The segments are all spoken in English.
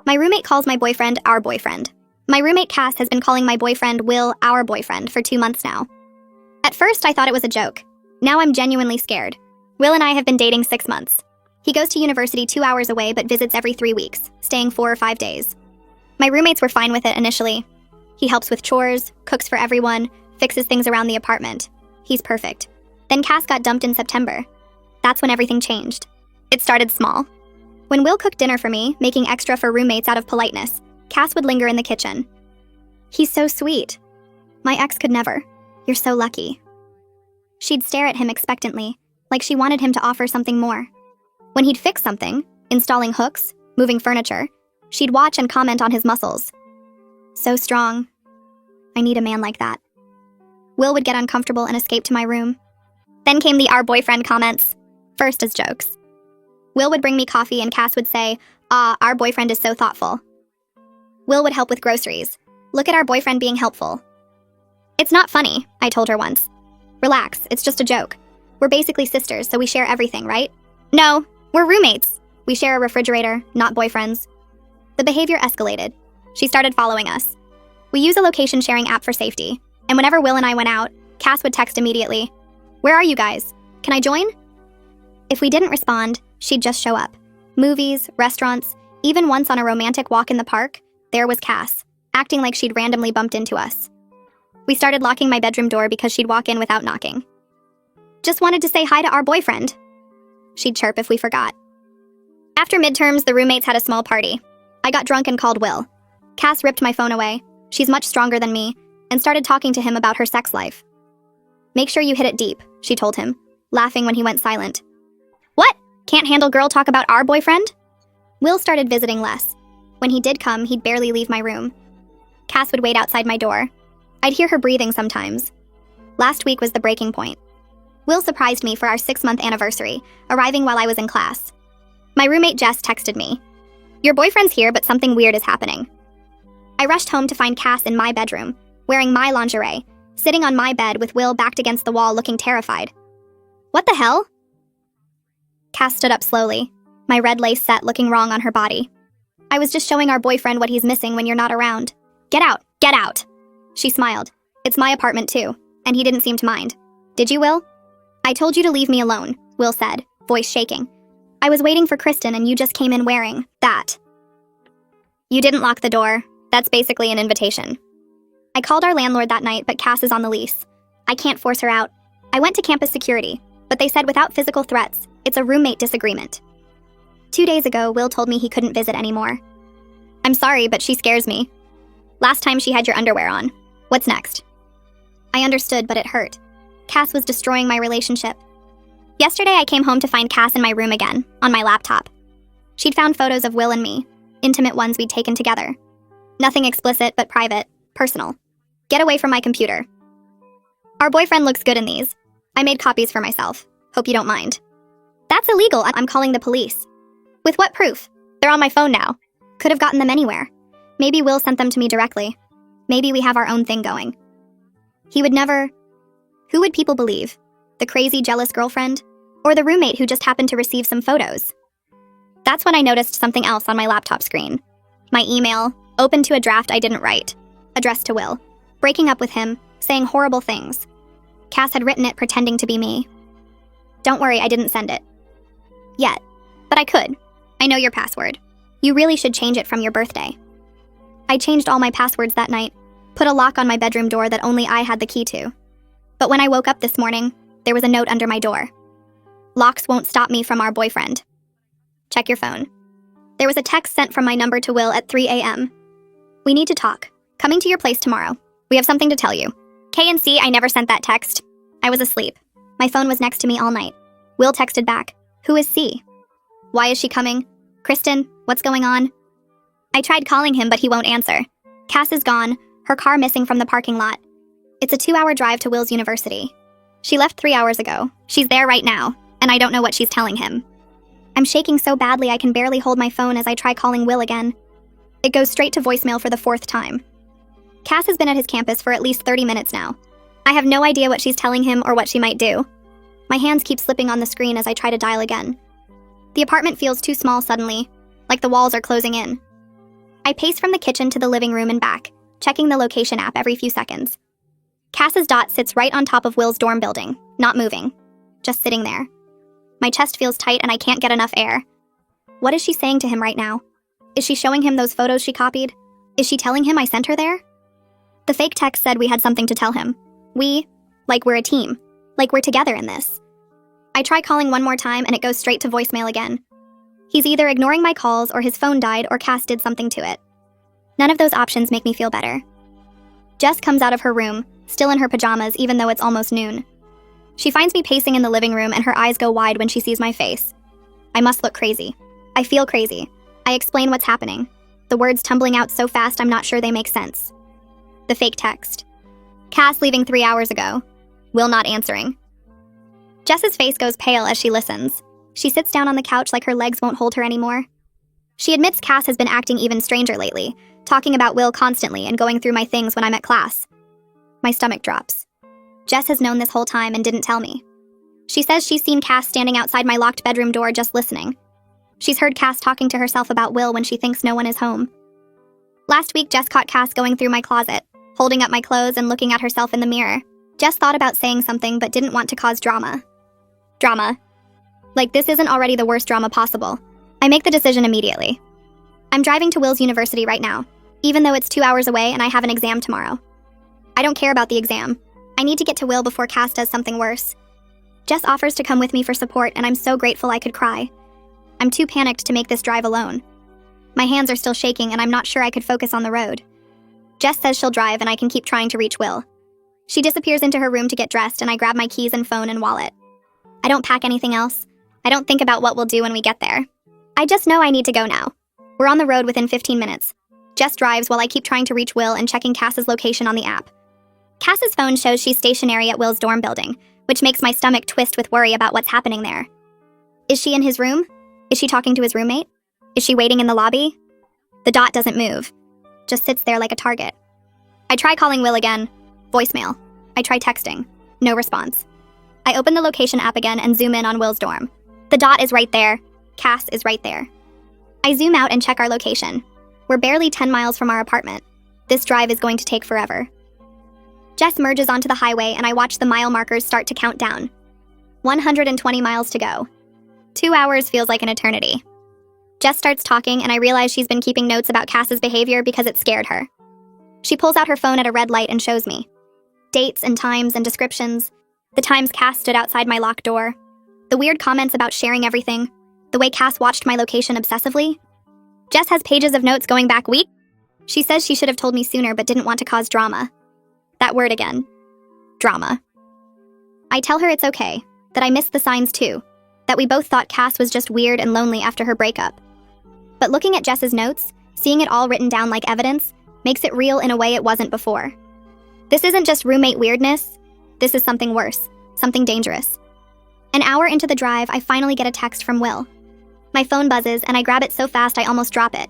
My roommate calls my boyfriend our boyfriend. My roommate Cass has been calling my boyfriend Will our boyfriend for 2 months now. At first, I thought it was a joke. Now I'm genuinely scared. Will and I have been dating 6 months. He goes to university 2 hours away but visits every 3 weeks, staying 4 or 5 days. My roommates were fine with it initially. He helps with chores, cooks for everyone, fixes things around the apartment. He's perfect. Then Cass got dumped in September. That's when everything changed. It started small. When Will cooked dinner for me, making extra for roommates out of politeness, Cass would linger in the kitchen. He's so sweet. My ex could never. You're so lucky. She'd stare at him expectantly, like she wanted him to offer something more. When he'd fix something, installing hooks, moving furniture, she'd watch and comment on his muscles. So strong. I need a man like that. Will would get uncomfortable and escape to my room. Then came the our boyfriend comments, first as jokes. Will would bring me coffee and Cass would say, our boyfriend is so thoughtful. Will would help with groceries. Look at our boyfriend being helpful. It's not funny, I told her once. Relax, it's just a joke. We're basically sisters, so we share everything, right? No, we're roommates. We share a refrigerator, not boyfriends. The behavior escalated. She started following us. We use a location sharing app for safety, and whenever Will and I went out, Cass would text immediately. Where are you guys? Can I join? If we didn't respond, she'd just show up. Movies, restaurants, even once on a romantic walk in the park, there was Cass, acting like she'd randomly bumped into us. We started locking my bedroom door because she'd walk in without knocking. Just wanted to say hi to our boyfriend. She'd chirp if we forgot. After midterms, the roommates had a small party. I got drunk and called Will. Cass ripped my phone away. She's much stronger than me, and started talking to him about her sex life. Make sure you hit it deep, she told him, laughing when he went silent. What? Can't handle girl talk about our boyfriend? Will started visiting less. When he did come, he'd barely leave my room. Cass would wait outside my door. I'd hear her breathing sometimes. Last week was the breaking point. Will surprised me for our 6-month anniversary, arriving while I was in class. My roommate Jess texted me. Your boyfriend's here, but something weird is happening. I rushed home to find Cass in my bedroom, wearing my lingerie, sitting on my bed with Will backed against the wall looking terrified. What the hell? Cass stood up slowly, my red lace set looking wrong on her body. I was just showing our boyfriend what he's missing when you're not around. Get out, get out. She smiled. It's my apartment too, and he didn't seem to mind. Did you, Will? I told you to leave me alone, Will said, voice shaking. I was waiting for Kristen and you just came in wearing that. You didn't lock the door. That's basically an invitation. I called our landlord that night, but Cass is on the lease. I can't force her out. I went to campus security, but they said without physical threats, it's a roommate disagreement. 2 days ago, Will told me he couldn't visit anymore. I'm sorry, but she scares me. Last time she had your underwear on. What's next? I understood, but it hurt. Cass was destroying my relationship. Yesterday, I came home to find Cass in my room again, on my laptop. She'd found photos of Will and me, intimate ones we'd taken together. Nothing explicit, but private, personal. Get away from my computer. Our boyfriend looks good in these. I made copies for myself. Hope you don't mind. That's illegal. I'm calling the police. With what proof? They're on my phone now. Could have gotten them anywhere. Maybe Will sent them to me directly. Maybe we have our own thing going. He would never... Who would people believe? The crazy, jealous girlfriend? Or the roommate who just happened to receive some photos? That's when I noticed something else on my laptop screen. My email, open to a draft I didn't write, addressed to Will, breaking up with him, saying horrible things. Cass had written it pretending to be me. Don't worry, I didn't send it. Yet. But I could. I know your password. You really should change it from your birthday. I changed all my passwords that night, put a lock on my bedroom door that only I had the key to. But when I woke up this morning, there was a note under my door. Locks won't stop me from our boyfriend. Check your phone. There was a text sent from my number to Will at 3 a.m. We need to talk. Coming to your place tomorrow. We have something to tell you. K&C, I never sent that text. I was asleep. My phone was next to me all night. Will texted back. Who is C? Why is she coming? Kristen, what's going on? I tried calling him, but he won't answer. Cass is gone, her car missing from the parking lot. It's a 2-hour drive to Will's university. She left 3 hours ago. She's there right now, and I don't know what she's telling him. I'm shaking so badly I can barely hold my phone as I try calling Will again. It goes straight to voicemail for the 4th time. Cass has been at his campus for at least 30 minutes now. I have no idea what she's telling him or what she might do. My hands keep slipping on the screen as I try to dial again. The apartment feels too small suddenly, like the walls are closing in. I pace from the kitchen to the living room and back, checking the location app every few seconds. Cass's dot sits right on top of Will's dorm building, not moving, just sitting there. My chest feels tight and I can't get enough air. What is she saying to him right now? Is she showing him those photos she copied? Is she telling him I sent her there? The fake text said we had something to tell him. Like we're a team. Like we're together in this. I try calling one more time and it goes straight to voicemail again. He's either ignoring my calls or his phone died or Cass did something to it. None of those options make me feel better. Jess comes out of her room, still in her pajamas even though it's almost noon. She finds me pacing in the living room and her eyes go wide when she sees my face. I must look crazy. I feel crazy. I explain what's happening. The words tumbling out so fast I'm not sure they make sense. The fake text. Cass leaving 3 hours ago. Will not answering. Jess's face goes pale as she listens. She sits down on the couch like her legs won't hold her anymore. She admits Cass has been acting even stranger lately, talking about Will constantly and going through my things when I'm at class. My stomach drops. Jess has known this whole time and didn't tell me. She says she's seen Cass standing outside my locked bedroom door just listening. She's heard Cass talking to herself about Will when she thinks no one is home. Last week, Jess caught Cass going through my closet, holding up my clothes and looking at herself in the mirror. Jess thought about saying something but didn't want to cause drama. Drama. Like this isn't already the worst drama possible. I make the decision immediately. I'm driving to Will's university right now, even though it's 2 hours away and I have an exam tomorrow. I don't care about the exam. I need to get to Will before Cass does something worse. Jess offers to come with me for support and I'm so grateful I could cry. I'm too panicked to make this drive alone. My hands are still shaking and I'm not sure I could focus on the road. Jess says she'll drive and I can keep trying to reach Will. She disappears into her room to get dressed and I grab my keys and phone and wallet. I don't pack anything else. I don't think about what we'll do when we get there. I just know I need to go now. We're on the road within 15 minutes. Jess drives while I keep trying to reach Will and checking Cass's location on the app. Cass's phone shows she's stationary at Will's dorm building, which makes my stomach twist with worry about what's happening there. Is she in his room? Is she talking to his roommate? Is she waiting in the lobby? The dot doesn't move. Just sits there like a target. I try calling Will again. Voicemail. I try texting. No response. I open the location app again and zoom in on Will's dorm. The dot is right there. Cass is right there. I zoom out and check our location. We're barely 10 miles from our apartment. This drive is going to take forever. Jess merges onto the highway and I watch the mile markers start to count down. 120 miles to go. 2 hours feels like an eternity. Jess starts talking and I realize she's been keeping notes about Cass's behavior because it scared her. She pulls out her phone at a red light and shows me. Dates and times and descriptions. The times Cass stood outside my locked door. The weird comments about sharing everything. The way Cass watched my location obsessively. Jess has pages of notes going back weeks. She says she should have told me sooner but didn't want to cause drama. That word again. Drama. I tell her it's okay, that I missed the signs too, that we both thought Cass was just weird and lonely after her breakup. But looking at Jess's notes, seeing it all written down like evidence, makes it real in a way it wasn't before. This isn't just roommate weirdness. This is something worse, something dangerous. An hour into the drive, I finally get a text from Will. My phone buzzes and I grab it so fast I almost drop it.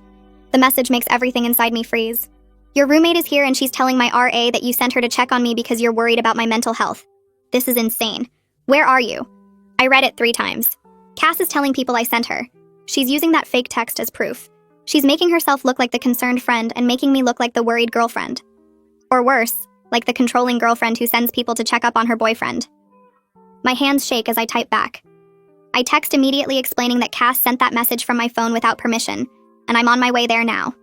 The message makes everything inside me freeze. Your roommate is here and she's telling my RA that you sent her to check on me because you're worried about my mental health. This is insane. Where are you? I read it 3 times. Cass is telling people I sent her. She's using that fake text as proof. She's making herself look like the concerned friend and making me look like the worried girlfriend. Or worse, like the controlling girlfriend who sends people to check up on her boyfriend. My hands shake as I type back. I text immediately explaining that Cass sent that message from my phone without permission, and I'm on my way there now.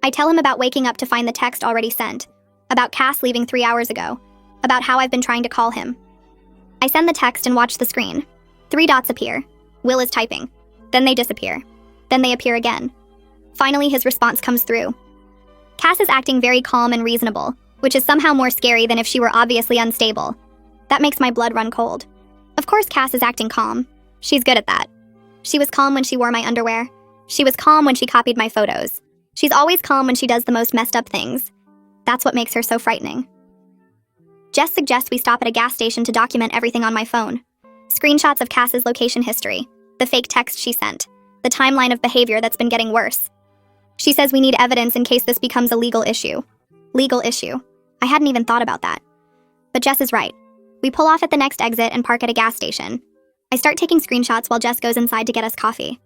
I tell him about waking up to find the text already sent, about Cass leaving 3 hours ago, about how I've been trying to call him. I send the text and watch the screen. 3 dots appear. Will is typing. Then they disappear. Then they appear again. Finally, his response comes through. Cass is acting very calm and reasonable, which is somehow more scary than if she were obviously unstable. That makes my blood run cold. Of course Cass is acting calm. She's good at that. She was calm when she wore my underwear. She was calm when she copied my photos. She's always calm when she does the most messed up things. That's what makes her so frightening. Jess suggests we stop at a gas station to document everything on my phone. Screenshots of Cass's location history, the fake text she sent, the timeline of behavior that's been getting worse. She says we need evidence in case this becomes a legal issue. Legal issue. I hadn't even thought about that. But Jess is right. We pull off at the next exit and park at a gas station. I start taking screenshots while Jess goes inside to get us coffee.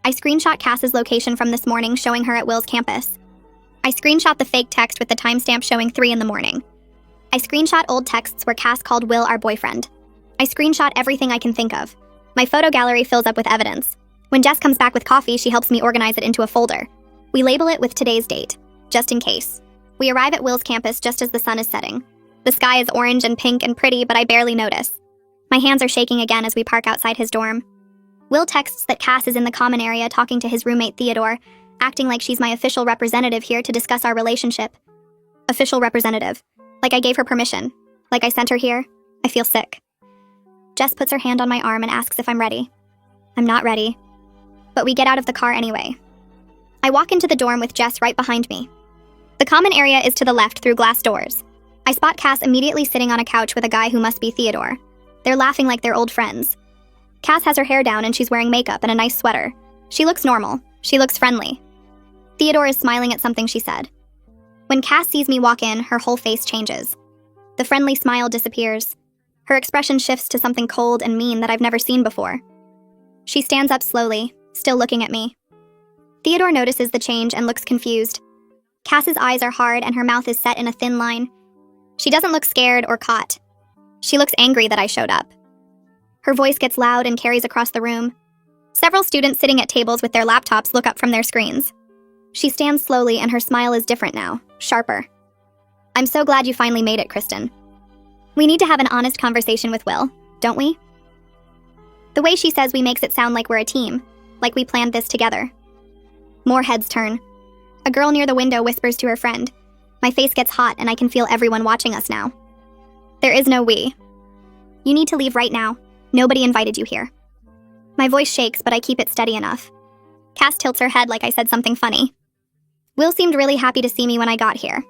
I screenshot Cass's location from this morning showing her at Will's campus. I screenshot the fake text with the timestamp showing 3 in the morning. I screenshot old texts where Cass called Will our boyfriend. I screenshot everything I can think of. My photo gallery fills up with evidence. When Jess comes back with coffee, she helps me organize it into a folder. We label it with today's date, just in case. We arrive at Will's campus just as the sun is setting. The sky is orange and pink and pretty, but I barely notice. My hands are shaking again as we park outside his dorm. Will texts that Cass is in the common area talking to his roommate Theodore, acting like she's my official representative here to discuss our relationship. Official representative. Like I gave her permission. Like I sent her here. I feel sick. Jess puts her hand on my arm and asks if I'm ready. I'm not ready. But we get out of the car anyway. I walk into the dorm with Jess right behind me. The common area is to the left through glass doors. I spot Cass immediately sitting on a couch with a guy who must be Theodore. They're laughing like they're old friends. Cass has her hair down and she's wearing makeup and a nice sweater. She looks normal. She looks friendly. Theodore is smiling at something she said. When Cass sees me walk in, her whole face changes. The friendly smile disappears. Her expression shifts to something cold and mean that I've never seen before. She stands up slowly, still looking at me. Theodore notices the change and looks confused. Cass's eyes are hard and her mouth is set in a thin line. She doesn't look scared or caught. She looks angry that I showed up. Her voice gets loud and carries across the room. Several students sitting at tables with their laptops look up from their screens. She stands slowly and her smile is different now, sharper. I'm so glad you finally made it, Kristen. We need to have an honest conversation with Will, don't we? The way she says we makes it sound like we're a team, like we planned this together. More heads turn. A girl near the window whispers to her friend. My face gets hot and I can feel everyone watching us now. There is no we. You need to leave right now. Nobody invited you here. My voice shakes, but I keep it steady enough. Cass tilts her head like I said something funny. Will seemed really happy to see me when I got here.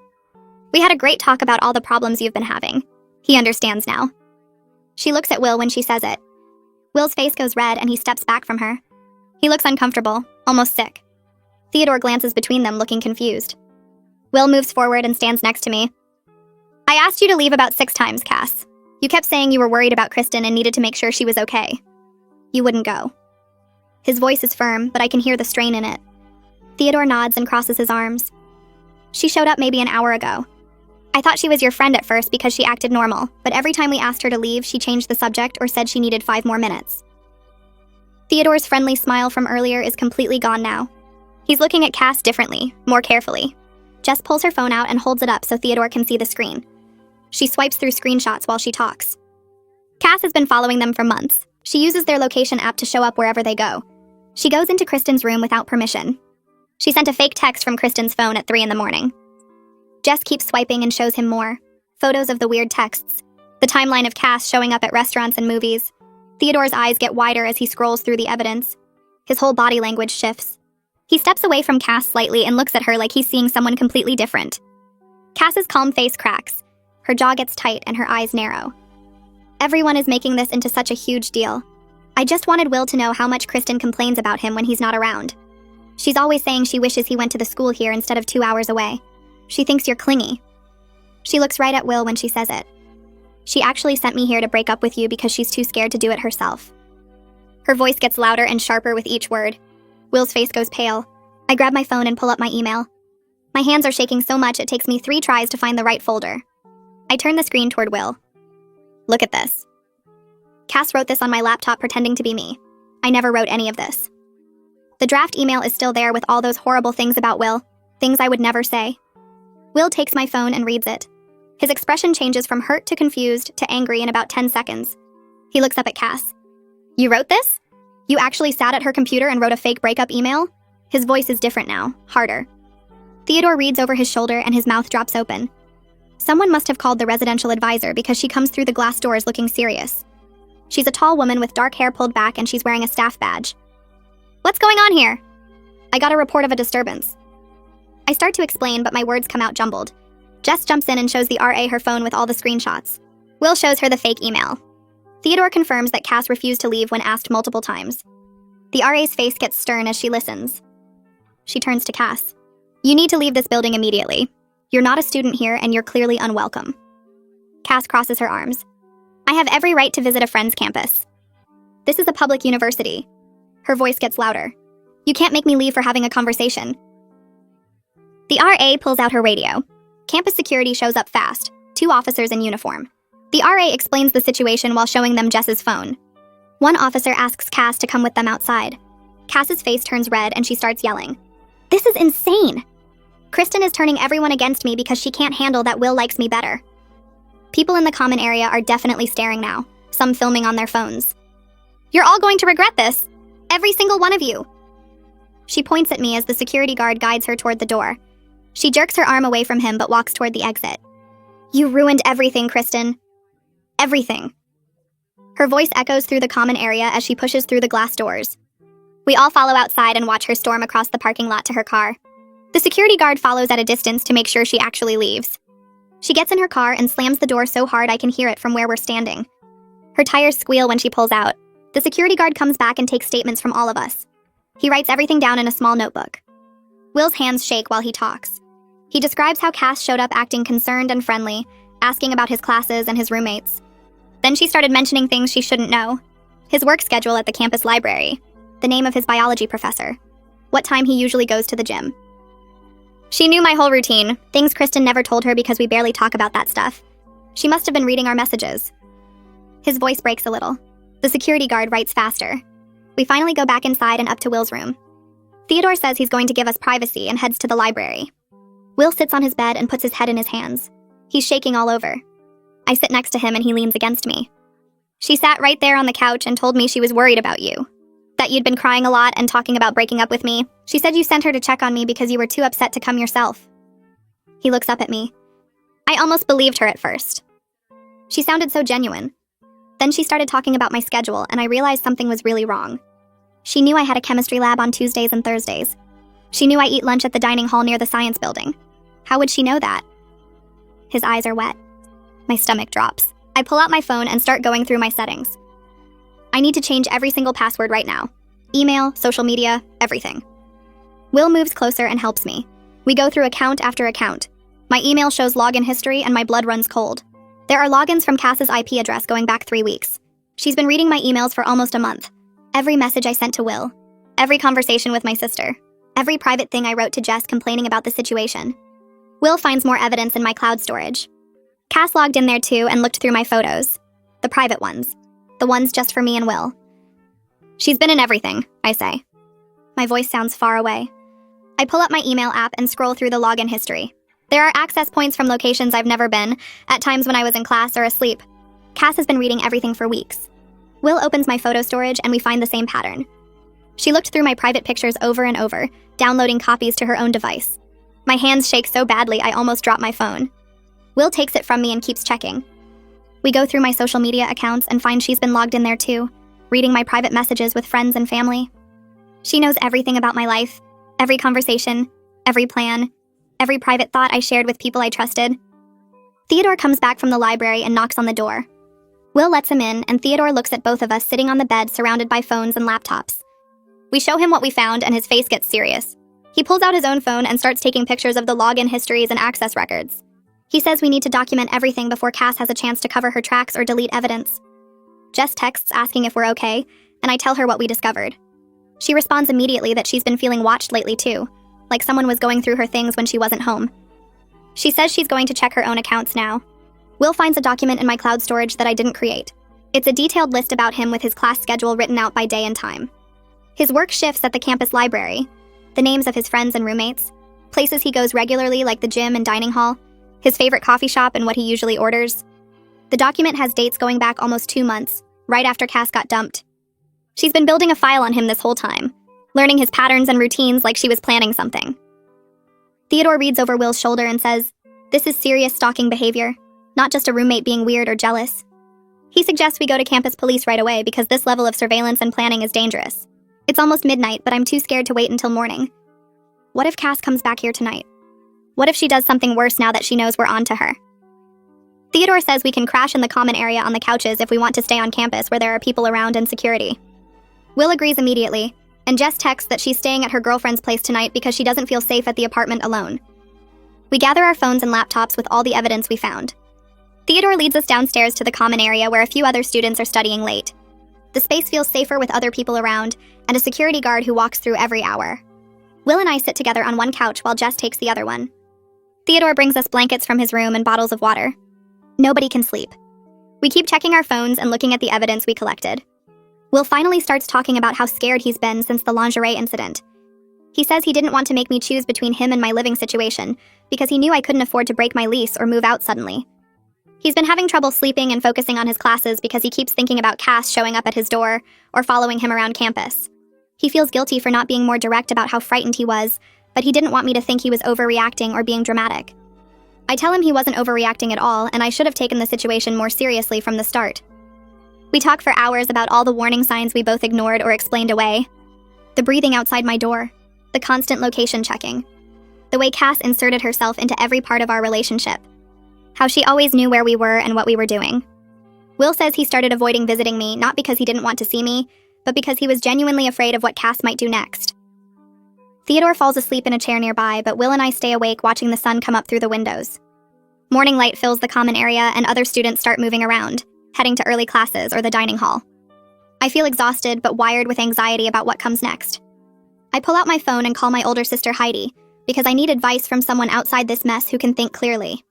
We had a great talk about all the problems you've been having. He understands now. She looks at Will when she says it. Will's face goes red and he steps back from her. He looks uncomfortable, almost sick. Theodore glances between them, looking confused. Will moves forward and stands next to me. I asked you to leave about 6 times, Cass. You kept saying you were worried about Kristen and needed to make sure she was okay. You wouldn't go. His voice is firm, but I can hear the strain in it. Theodore nods and crosses his arms. She showed up maybe an hour ago. I thought she was your friend at first because she acted normal, but every time we asked her to leave, she changed the subject or said she needed 5 more minutes. Theodore's friendly smile from earlier is completely gone now. He's looking at Cass differently, more carefully. Jess pulls her phone out and holds it up so Theodore can see the screen. She swipes through screenshots while she talks. Cass has been following them for months. She uses their location app to show up wherever they go. She goes into Kristen's room without permission. She sent a fake text from Kristen's phone at 3 in the morning. Jess keeps swiping and shows him more. Photos of the weird texts. The timeline of Cass showing up at restaurants and movies. Theodore's eyes get wider as he scrolls through the evidence. His whole body language shifts. He steps away from Cass slightly and looks at her like he's seeing someone completely different. Cass's calm face cracks. Her jaw gets tight and her eyes narrow. Everyone is making this into such a huge deal. I just wanted Will to know how much Kristen complains about him when he's not around. She's always saying she wishes he went to the school here instead of 2 hours away. She thinks you're clingy. She looks right at Will when she says it. She actually sent me here to break up with you because she's too scared to do it herself. Her voice gets louder and sharper with each word. Will's face goes pale. I grab my phone and pull up my email. My hands are shaking so much it takes me 3 tries to find the right folder. I turn the screen toward Will. Look at this. Cass wrote this on my laptop pretending to be me. I never wrote any of this. The draft email is still there with all those horrible things about Will, things I would never say. Will takes my phone and reads it. His expression changes from hurt to confused to angry in about 10 seconds. He looks up at Cass. You wrote this? You actually sat at her computer and wrote a fake breakup email? His voice is different now, harder. Theodore reads over his shoulder and his mouth drops open. Someone must have called the residential advisor because she comes through the glass doors looking serious. She's a tall woman with dark hair pulled back and she's wearing a staff badge. What's going on here? I got a report of a disturbance. I start to explain, but my words come out jumbled. Jess jumps in and shows the RA her phone with all the screenshots. Will shows her the fake email. Theodore confirms that Cass refused to leave when asked multiple times. The RA's face gets stern as she listens. She turns to Cass. You need to leave this building immediately. You're not a student here and you're clearly unwelcome. Cass crosses her arms. I have every right to visit a friend's campus. This is a public university. Her voice gets louder. You can't make me leave for having a conversation. The RA pulls out her radio. Campus security shows up fast, 2 officers in uniform. The RA explains the situation while showing them Jess's phone. One officer asks Cass to come with them outside. Cass's face turns red and she starts yelling. This is insane! Kristen is turning everyone against me because she can't handle that Will likes me better. People in the common area are definitely staring now, some filming on their phones. You're all going to regret this! Every single one of you! She points at me as the security guard guides her toward the door. She jerks her arm away from him but walks toward the exit. You ruined everything, Kristen. Everything. Her voice echoes through the common area as she pushes through the glass doors. We all follow outside and watch her storm across the parking lot to her car. The security guard follows at a distance to make sure she actually leaves. She gets in her car and slams the door so hard I can hear it from where we're standing. Her tires squeal when she pulls out. The security guard comes back and takes statements from all of us. He writes everything down in a small notebook. Will's hands shake while he talks. He describes how Cass showed up acting concerned and friendly, asking about his classes and his roommates. Then she started mentioning things she shouldn't know. His work schedule at the campus library, the name of his biology professor, what time he usually goes to the gym. She knew my whole routine, things Kristen never told her because we barely talk about that stuff. She must have been reading our messages. His voice breaks a little. The security guard writes faster. We finally go back inside and up to Will's room. Theodore says he's going to give us privacy and heads to the library. Will sits on his bed and puts his head in his hands. He's shaking all over. I sit next to him and he leans against me. She sat right there on the couch and told me she was worried about you. That you'd been crying a lot and talking about breaking up with me. She said you sent her to check on me because you were too upset to come yourself. He looks up at me. I almost believed her at first. She sounded so genuine. Then she started talking about my schedule and I realized something was really wrong. She knew I had a chemistry lab on Tuesdays and Thursdays. She knew I eat lunch at the dining hall near the science building. How would she know that? His eyes are wet. My stomach drops. I pull out my phone and start going through my settings. I need to change every single password right now. Email, social media, everything. Will moves closer and helps me. We go through account after account. My email shows login history and my blood runs cold. There are logins from Cass's IP address going back 3 weeks. She's been reading my emails for almost a month. Every message I sent to Will. Every conversation with my sister. Every private thing I wrote to Jess complaining about the situation. Will finds more evidence in my cloud storage. Cass logged in there too and looked through my photos. The private ones. The ones just for me and Will. She's been in everything, I say. My voice sounds far away. I pull up my email app and scroll through the login history. There are access points from locations I've never been, at times when I was in class or asleep. Cass has been reading everything for weeks. Will opens my photo storage and we find the same pattern. She looked through my private pictures over and over, downloading copies to her own device. My hands shake so badly I almost drop my phone. Will takes it from me and keeps checking. We go through my social media accounts and find she's been logged in there too, reading my private messages with friends and family. She knows everything about my life, every conversation, every plan, every private thought I shared with people I trusted. Theodore comes back from the library and knocks on the door. Will lets him in, and Theodore looks at both of us sitting on the bed surrounded by phones and laptops. We show him what we found and his face gets serious. He pulls out his own phone and starts taking pictures of the login histories and access records. He says we need to document everything before Cass has a chance to cover her tracks or delete evidence. Jess texts asking if we're okay, and I tell her what we discovered. She responds immediately that she's been feeling watched lately too, like someone was going through her things when she wasn't home. She says she's going to check her own accounts now. Will finds a document in my cloud storage that I didn't create. It's a detailed list about him with his class schedule written out by day and time. His work shifts at the campus library, the names of his friends and roommates, places he goes regularly like the gym and dining hall, his favorite coffee shop and what he usually orders. The document has dates going back almost 2 months, right after Cass got dumped. She's been building a file on him this whole time, learning his patterns and routines like she was planning something. Theodore reads over Will's shoulder and says, "This is serious stalking behavior, not just a roommate being weird or jealous." He suggests we go to campus police right away because this level of surveillance and planning is dangerous. It's almost midnight, but I'm too scared to wait until morning. What if Cass comes back here tonight? What if she does something worse now that she knows we're on to her? Theodore says we can crash in the common area on the couches if we want to stay on campus where there are people around and security. Will agrees immediately, and Jess texts that she's staying at her girlfriend's place tonight because she doesn't feel safe at the apartment alone. We gather our phones and laptops with all the evidence we found. Theodore leads us downstairs to the common area where a few other students are studying late. The space feels safer with other people around, and a security guard who walks through every hour. Will and I sit together on one couch while Jess takes the other one. Theodore brings us blankets from his room and bottles of water. Nobody can sleep. We keep checking our phones and looking at the evidence we collected. Will finally starts talking about how scared he's been since the lingerie incident. He says he didn't want to make me choose between him and my living situation because he knew I couldn't afford to break my lease or move out suddenly. He's been having trouble sleeping and focusing on his classes because he keeps thinking about Cass showing up at his door or following him around campus. He feels guilty for not being more direct about how frightened he was, but he didn't want me to think he was overreacting or being dramatic. I tell him he wasn't overreacting at all, and I should have taken the situation more seriously from the start. We talk for hours about all the warning signs we both ignored or explained away. The breathing outside my door, the constant location checking, the way Cass inserted herself into every part of our relationship, how she always knew where we were and what we were doing. Will says he started avoiding visiting me not because he didn't want to see me, but because he was genuinely afraid of what Cass might do next. Theodore falls asleep in a chair nearby, but Will and I stay awake watching the sun come up through the windows. Morning light fills the common area and other students start moving around, heading to early classes or the dining hall. I feel exhausted but wired with anxiety about what comes next. I pull out my phone and call my older sister Heidi, because I need advice from someone outside this mess who can think clearly.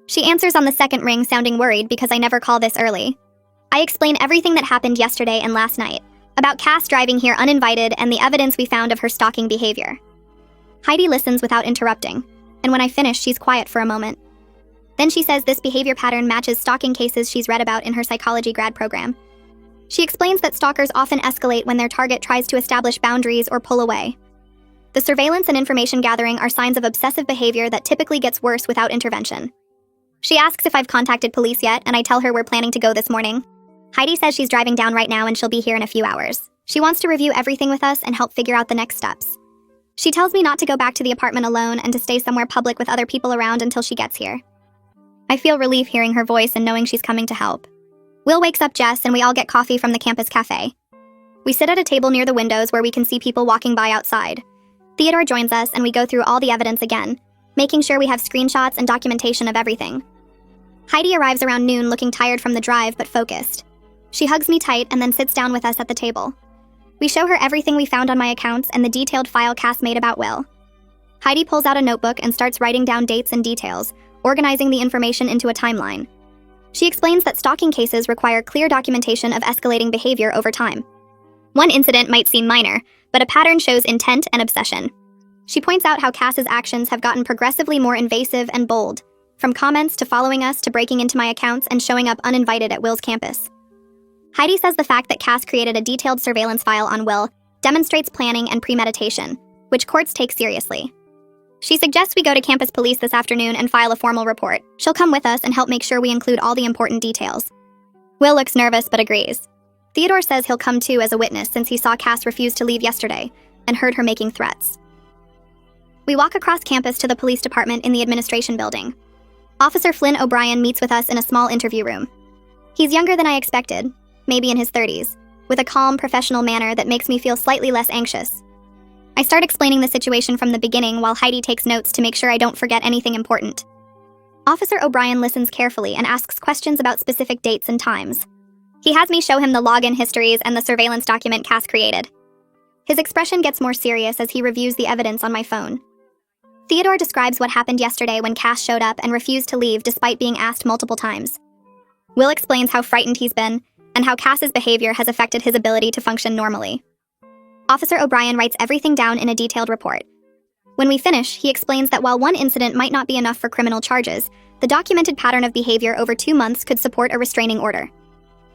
She answers on the second ring, sounding worried because I never call this early. I explain everything that happened yesterday and last night, about Cass driving here uninvited and the evidence we found of her stalking behavior. Heidi listens without interrupting, and when I finish, she's quiet for a moment. Then she says this behavior pattern matches stalking cases she's read about in her psychology grad program. She explains that stalkers often escalate when their target tries to establish boundaries or pull away. The surveillance and information gathering are signs of obsessive behavior that typically gets worse without intervention. She asks if I've contacted police yet, and I tell her we're planning to go this morning. Heidi says she's driving down right now and she'll be here in a few hours. She wants to review everything with us and help figure out the next steps. She tells me not to go back to the apartment alone and to stay somewhere public with other people around until she gets here. I feel relief hearing her voice and knowing she's coming to help. Will wakes up Jess and we all get coffee from the campus cafe. We sit at a table near the windows where we can see people walking by outside. Theodore joins us and we go through all the evidence again, making sure we have screenshots and documentation of everything. Heidi arrives around noon looking tired from the drive but focused. She hugs me tight and then sits down with us at the table. We show her everything we found on my accounts and the detailed file Cass made about Will. Heidi pulls out a notebook and starts writing down dates and details, organizing the information into a timeline. She explains that stalking cases require clear documentation of escalating behavior over time. One incident might seem minor, but a pattern shows intent and obsession. She points out how Cass's actions have gotten progressively more invasive and bold, from comments to following us to breaking into my accounts and showing up uninvited at Will's campus. Heidi says the fact that Cass created a detailed surveillance file on Will demonstrates planning and premeditation, which courts take seriously. She suggests we go to campus police this afternoon and file a formal report. She'll come with us and help make sure we include all the important details. Will looks nervous but agrees. Theodore says he'll come too as a witness since he saw Cass refuse to leave yesterday and heard her making threats. We walk across campus to the police department in the administration building. Officer Flynn O'Brien meets with us in a small interview room. He's younger than I expected, maybe in his 30s, with a calm, professional manner that makes me feel slightly less anxious. I start explaining the situation from the beginning while Heidi takes notes to make sure I don't forget anything important. Officer O'Brien listens carefully and asks questions about specific dates and times. He has me show him the login histories and the surveillance document Cass created. His expression gets more serious as he reviews the evidence on my phone. Theodore describes what happened yesterday when Cass showed up and refused to leave despite being asked multiple times. Will explains how frightened he's been and how Cass's behavior has affected his ability to function normally. Officer O'Brien writes everything down in a detailed report. When we finish, he explains that while one incident might not be enough for criminal charges, the documented pattern of behavior over 2 months could support a restraining order.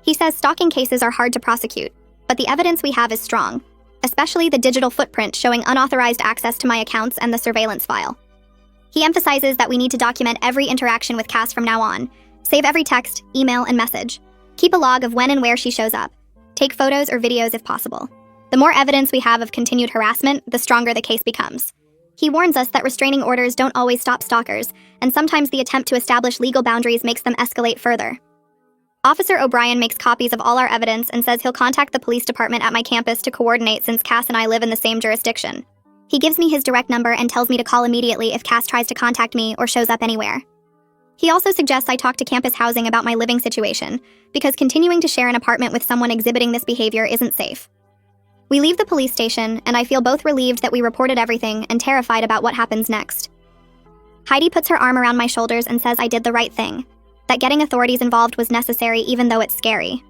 He says stalking cases are hard to prosecute, but the evidence we have is strong, especially the digital footprint showing unauthorized access to my accounts and the surveillance file. He emphasizes that we need to document every interaction with Cass from now on, save every text, email, and message. Keep a log of when and where she shows up. Take photos or videos if possible. The more evidence we have of continued harassment, the stronger the case becomes. He warns us that restraining orders don't always stop stalkers, and sometimes the attempt to establish legal boundaries makes them escalate further. Officer O'Brien makes copies of all our evidence and says he'll contact the police department at my campus to coordinate since Cass and I live in the same jurisdiction. He gives me his direct number and tells me to call immediately if Cass tries to contact me or shows up anywhere. He also suggests I talk to campus housing about my living situation, because continuing to share an apartment with someone exhibiting this behavior isn't safe. We leave the police station, and I feel both relieved that we reported everything and terrified about what happens next. Heidi puts her arm around my shoulders and says I did the right thing, that getting authorities involved was necessary even though it's scary.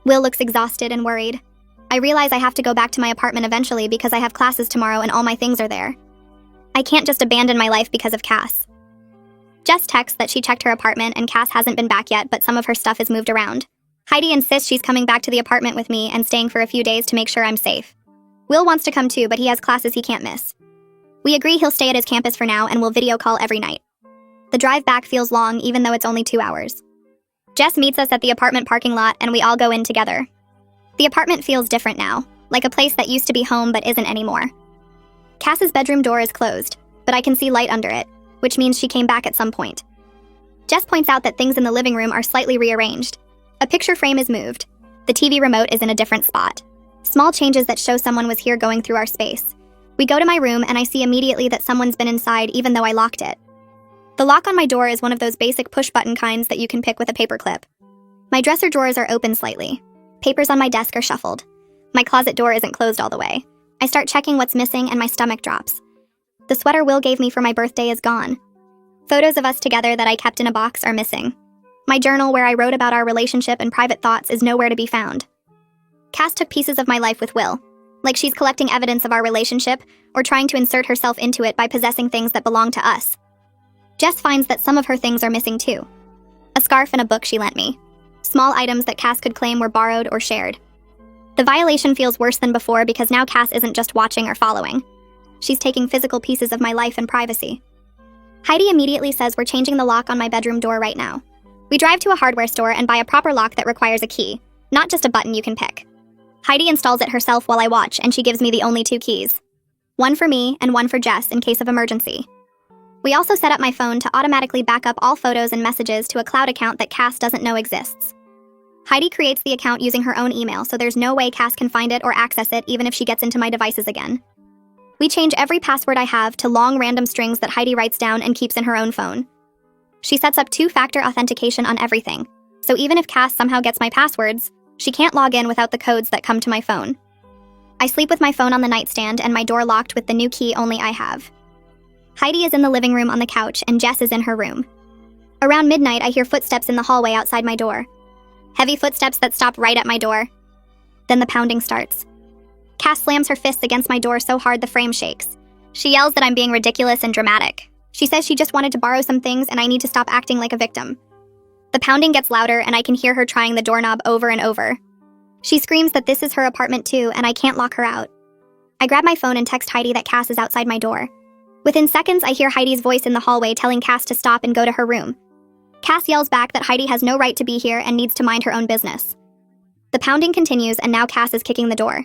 Will looks exhausted and worried. I realize I have to go back to my apartment eventually because I have classes tomorrow and all my things are there. I can't just abandon my life because of Cass. Jess texts that she checked her apartment and Cass hasn't been back yet, but some of her stuff is moved around. Heidi insists she's coming back to the apartment with me and staying for a few days to make sure I'm safe. Will wants to come too, but he has classes he can't miss. We agree he'll stay at his campus for now and we'll video call every night. The drive back feels long even though it's only 2 hours. Jess meets us at the apartment parking lot and we all go in together. The apartment feels different now, like a place that used to be home but isn't anymore. Cass's bedroom door is closed, but I can see light under it, which means she came back at some point. Jess points out that things in the living room are slightly rearranged. A picture frame is moved. The TV remote is in a different spot. Small changes that show someone was here going through our space. We go to my room and I see immediately that someone's been inside even though I locked it. The lock on my door is one of those basic push-button kinds that you can pick with a paperclip. My dresser drawers are open slightly. Papers on my desk are shuffled. My closet door isn't closed all the way. I start checking what's missing and my stomach drops. The sweater Will gave me for my birthday is gone. Photos of us together that I kept in a box are missing. My journal where I wrote about our relationship and private thoughts is nowhere to be found. Cass took pieces of my life with Will, like she's collecting evidence of our relationship or trying to insert herself into it by possessing things that belong to us. Jess finds that some of her things are missing too. A scarf and a book she lent me. Small items that Cass could claim were borrowed or shared. The violation feels worse than before because now Cass isn't just watching or following. She's taking physical pieces of my life and privacy. Heidi immediately says we're changing the lock on my bedroom door right now. We drive to a hardware store and buy a proper lock that requires a key, not just a button you can pick. Heidi installs it herself while I watch, and she gives me the only 2 keys. One for me and one for Jess in case of emergency. We also set up my phone to automatically back up all photos and messages to a cloud account that Cass doesn't know exists. Heidi creates the account using her own email, so there's no way Cass can find it or access it even if she gets into my devices again. We change every password I have to long random strings that Heidi writes down and keeps in her own phone. She sets up 2-factor authentication on everything, so even if Cass somehow gets my passwords, she can't log in without the codes that come to my phone. I sleep with my phone on the nightstand and my door locked with the new key only I have. Heidi is in the living room on the couch and Jess is in her room. Around midnight, I hear footsteps in the hallway outside my door. Heavy footsteps that stop right at my door. Then the pounding starts. Cass slams her fists against my door so hard the frame shakes. She yells that I'm being ridiculous and dramatic. She says she just wanted to borrow some things and I need to stop acting like a victim. The pounding gets louder and I can hear her trying the doorknob over and over. She screams that this is her apartment too and I can't lock her out. I grab my phone and text Heidi that Cass is outside my door. Within seconds, I hear Heidi's voice in the hallway telling Cass to stop and go to her room. Cass yells back that Heidi has no right to be here and needs to mind her own business. The pounding continues and now Cass is kicking the door.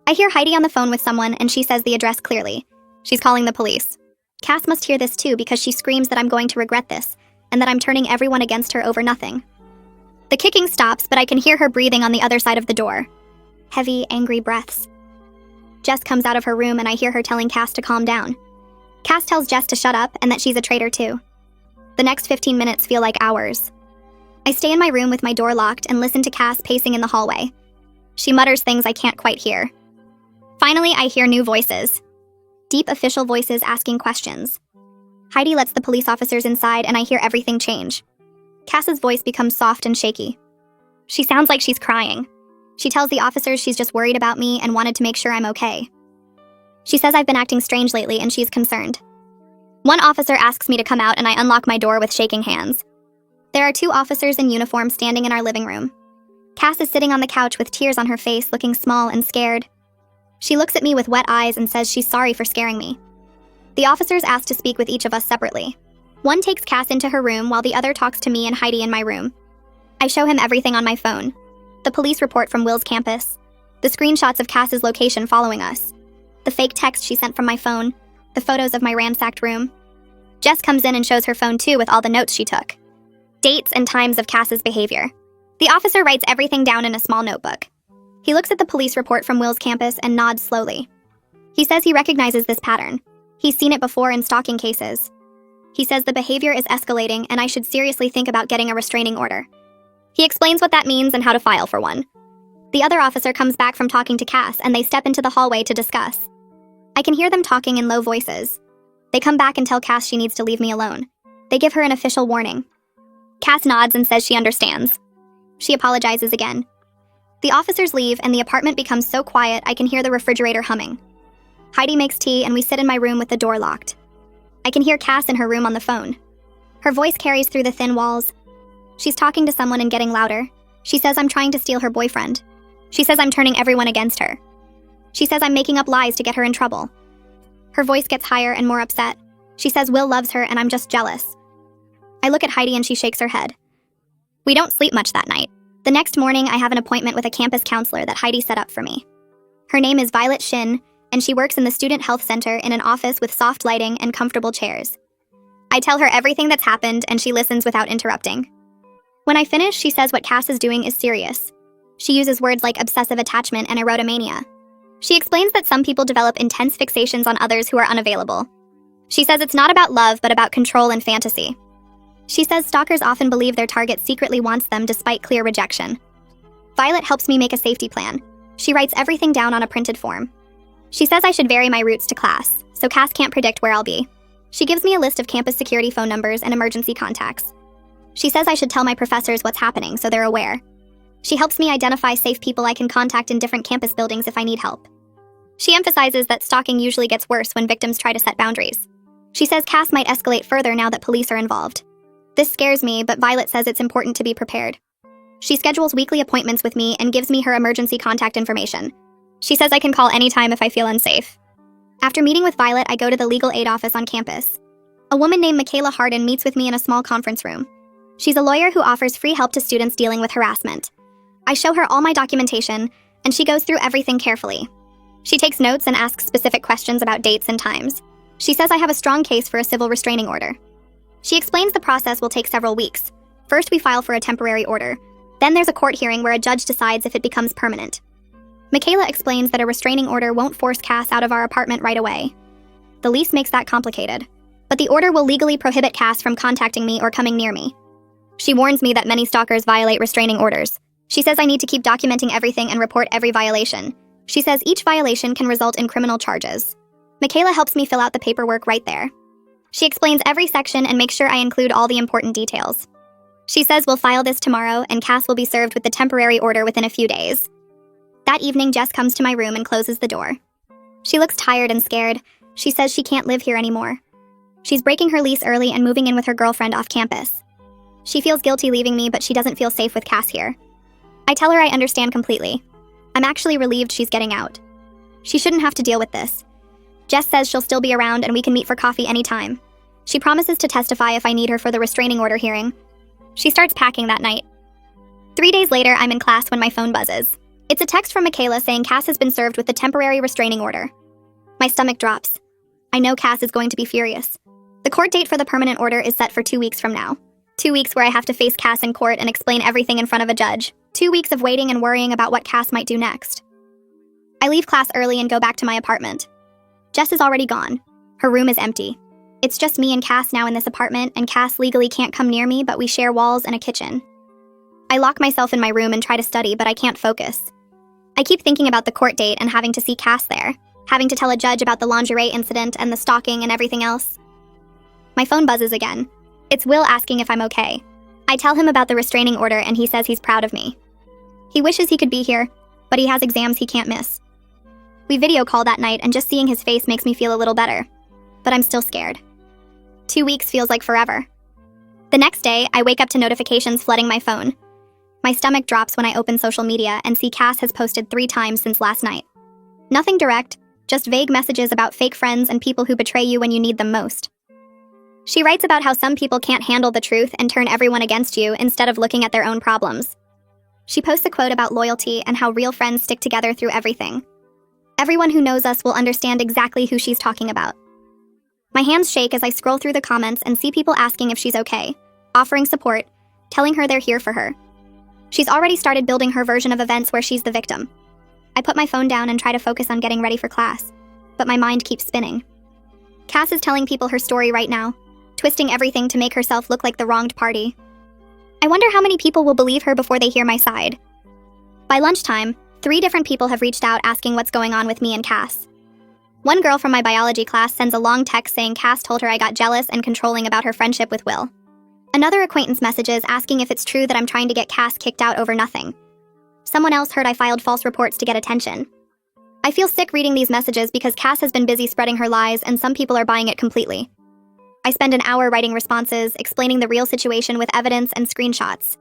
I hear Heidi on the phone with someone and she says the address clearly. She's calling the police. Cass must hear this too because she screams that I'm going to regret this and that I'm turning everyone against her over nothing. The kicking stops, but I can hear her breathing on the other side of the door. Heavy, angry breaths. Jess comes out of her room and I hear her telling Cass to calm down. Cass tells Jess to shut up and that she's a traitor too. The next 15 minutes feel like hours. I stay in my room with my door locked and listen to Cass pacing in the hallway. She mutters things I can't quite hear. Finally, I hear new voices. Deep official voices asking questions. Heidi lets the police officers inside and I hear everything change. Cass's voice becomes soft and shaky. She sounds like she's crying. She tells the officers she's just worried about me and wanted to make sure I'm okay. She says I've been acting strange lately and she's concerned. One officer asks me to come out and I unlock my door with shaking hands. There are 2 officers in uniform standing in our living room. Cass is sitting on the couch with tears on her face, looking small and scared. She looks at me with wet eyes and says she's sorry for scaring me. The officers ask to speak with each of us separately. One takes Cass into her room while the other talks to me and Heidi in my room. I show him everything on my phone. The police report from Will's campus. The screenshots of Cass's location following us. The fake text she sent from my phone. The photos of my ransacked room. Jess comes in and shows her phone too with all the notes she took. Dates and times of Cass's behavior. The officer writes everything down in a small notebook. He looks at the police report from Will's campus and nods slowly. He says he recognizes this pattern. He's seen it before in stalking cases. He says the behavior is escalating and I should seriously think about getting a restraining order. He explains what that means and how to file for one. The other officer comes back from talking to Cass and they step into the hallway to discuss. I can hear them talking in low voices. They come back and tell Cass she needs to leave me alone. They give her an official warning. Cass nods and says she understands. She apologizes again. The officers leave and the apartment becomes so quiet I can hear the refrigerator humming. Heidi makes tea and we sit in my room with the door locked. I can hear Cass in her room on the phone. Her voice carries through the thin walls. She's talking to someone and getting louder. She says I'm trying to steal her boyfriend. She says I'm turning everyone against her. She says I'm making up lies to get her in trouble. Her voice gets higher and more upset. She says Will loves her and I'm just jealous. I look at Heidi and she shakes her head. We don't sleep much that night. The next morning, I have an appointment with a campus counselor that Heidi set up for me. Her name is Violet Shin, and she works in the Student Health Center in an office with soft lighting and comfortable chairs. I tell her everything that's happened and she listens without interrupting. When I finish, she says what Cass is doing is serious. She uses words like obsessive attachment and erotomania. She explains that some people develop intense fixations on others who are unavailable. She says it's not about love, but about control and fantasy. She says stalkers often believe their target secretly wants them despite clear rejection. Violet helps me make a safety plan. She writes everything down on a printed form. She says I should vary my routes to class, so Cass can't predict where I'll be. She gives me a list of campus security phone numbers and emergency contacts. She says I should tell my professors what's happening so they're aware. She helps me identify safe people I can contact in different campus buildings if I need help. She emphasizes that stalking usually gets worse when victims try to set boundaries. She says Cass might escalate further now that police are involved. This scares me, but Violet says it's important to be prepared. She schedules weekly appointments with me and gives me her emergency contact information. She says I can call anytime if I feel unsafe. After meeting with Violet, I go to the legal aid office on campus. A woman named Michaela Harden meets with me in a small conference room. She's a lawyer who offers free help to students dealing with harassment. I show her all my documentation, and she goes through everything carefully. She takes notes and asks specific questions about dates and times. She says I have a strong case for a civil restraining order. She explains the process will take several weeks. First, we file for a temporary order. Then there's a court hearing where a judge decides if it becomes permanent. Michaela explains that a restraining order won't force Cass out of our apartment right away. The lease makes that complicated. But the order will legally prohibit Cass from contacting me or coming near me. She warns me that many stalkers violate restraining orders. She says I need to keep documenting everything and report every violation. She says each violation can result in criminal charges. Michaela helps me fill out the paperwork right there. She explains every section and makes sure I include all the important details. She says we'll file this tomorrow and Cass will be served with the temporary order within a few days. That evening, Jess comes to my room and closes the door. She looks tired and scared. She says she can't live here anymore. She's breaking her lease early and moving in with her girlfriend off campus. She feels guilty leaving me, but she doesn't feel safe with Cass here. I tell her I understand completely. I'm actually relieved she's getting out. She shouldn't have to deal with this. Jess says she'll still be around and we can meet for coffee anytime. She promises to testify if I need her for the restraining order hearing. She starts packing that night. 3 days later, I'm in class when my phone buzzes. It's a text from Michaela saying Cass has been served with the temporary restraining order. My stomach drops. I know Cass is going to be furious. The court date for the permanent order is set for 2 weeks from now. 2 weeks where I have to face Cass in court and explain everything in front of a judge. 2 weeks of waiting and worrying about what Cass might do next. I leave class early and go back to my apartment. Jess is already gone. Her room is empty. It's just me and Cass now in this apartment, and Cass legally can't come near me, but we share walls and a kitchen. I lock myself in my room and try to study, but I can't focus. I keep thinking about the court date and having to see Cass there, having to tell a judge about the lingerie incident and the stalking and everything else. My phone buzzes again. It's Will asking if I'm okay. I tell him about the restraining order and he says he's proud of me. He wishes he could be here, but he has exams he can't miss. We video call that night and just seeing his face makes me feel a little better. But I'm still scared. 2 weeks feels like forever. The next day, I wake up to notifications flooding my phone. My stomach drops when I open social media and see Cass has posted 3 times since last night. Nothing direct, just vague messages about fake friends and people who betray you when you need them most. She writes about how some people can't handle the truth and turn everyone against you instead of looking at their own problems. She posts a quote about loyalty and how real friends stick together through everything. Everyone who knows us will understand exactly who she's talking about. My hands shake as I scroll through the comments and see people asking if she's okay, offering support, telling her they're here for her. She's already started building her version of events where she's the victim. I put my phone down and try to focus on getting ready for class, but my mind keeps spinning. Cass is telling people her story right now, twisting everything to make herself look like the wronged party. I wonder how many people will believe her before they hear my side. By lunchtime, 3 different people have reached out asking what's going on with me and Cass. One girl from my biology class sends a long text saying Cass told her I got jealous and controlling about her friendship with Will. Another acquaintance messages asking if it's true that I'm trying to get Cass kicked out over nothing. Someone else heard I filed false reports to get attention. I feel sick reading these messages because Cass has been busy spreading her lies and some people are buying it completely. I spend an hour writing responses, explaining the real situation with evidence and screenshots.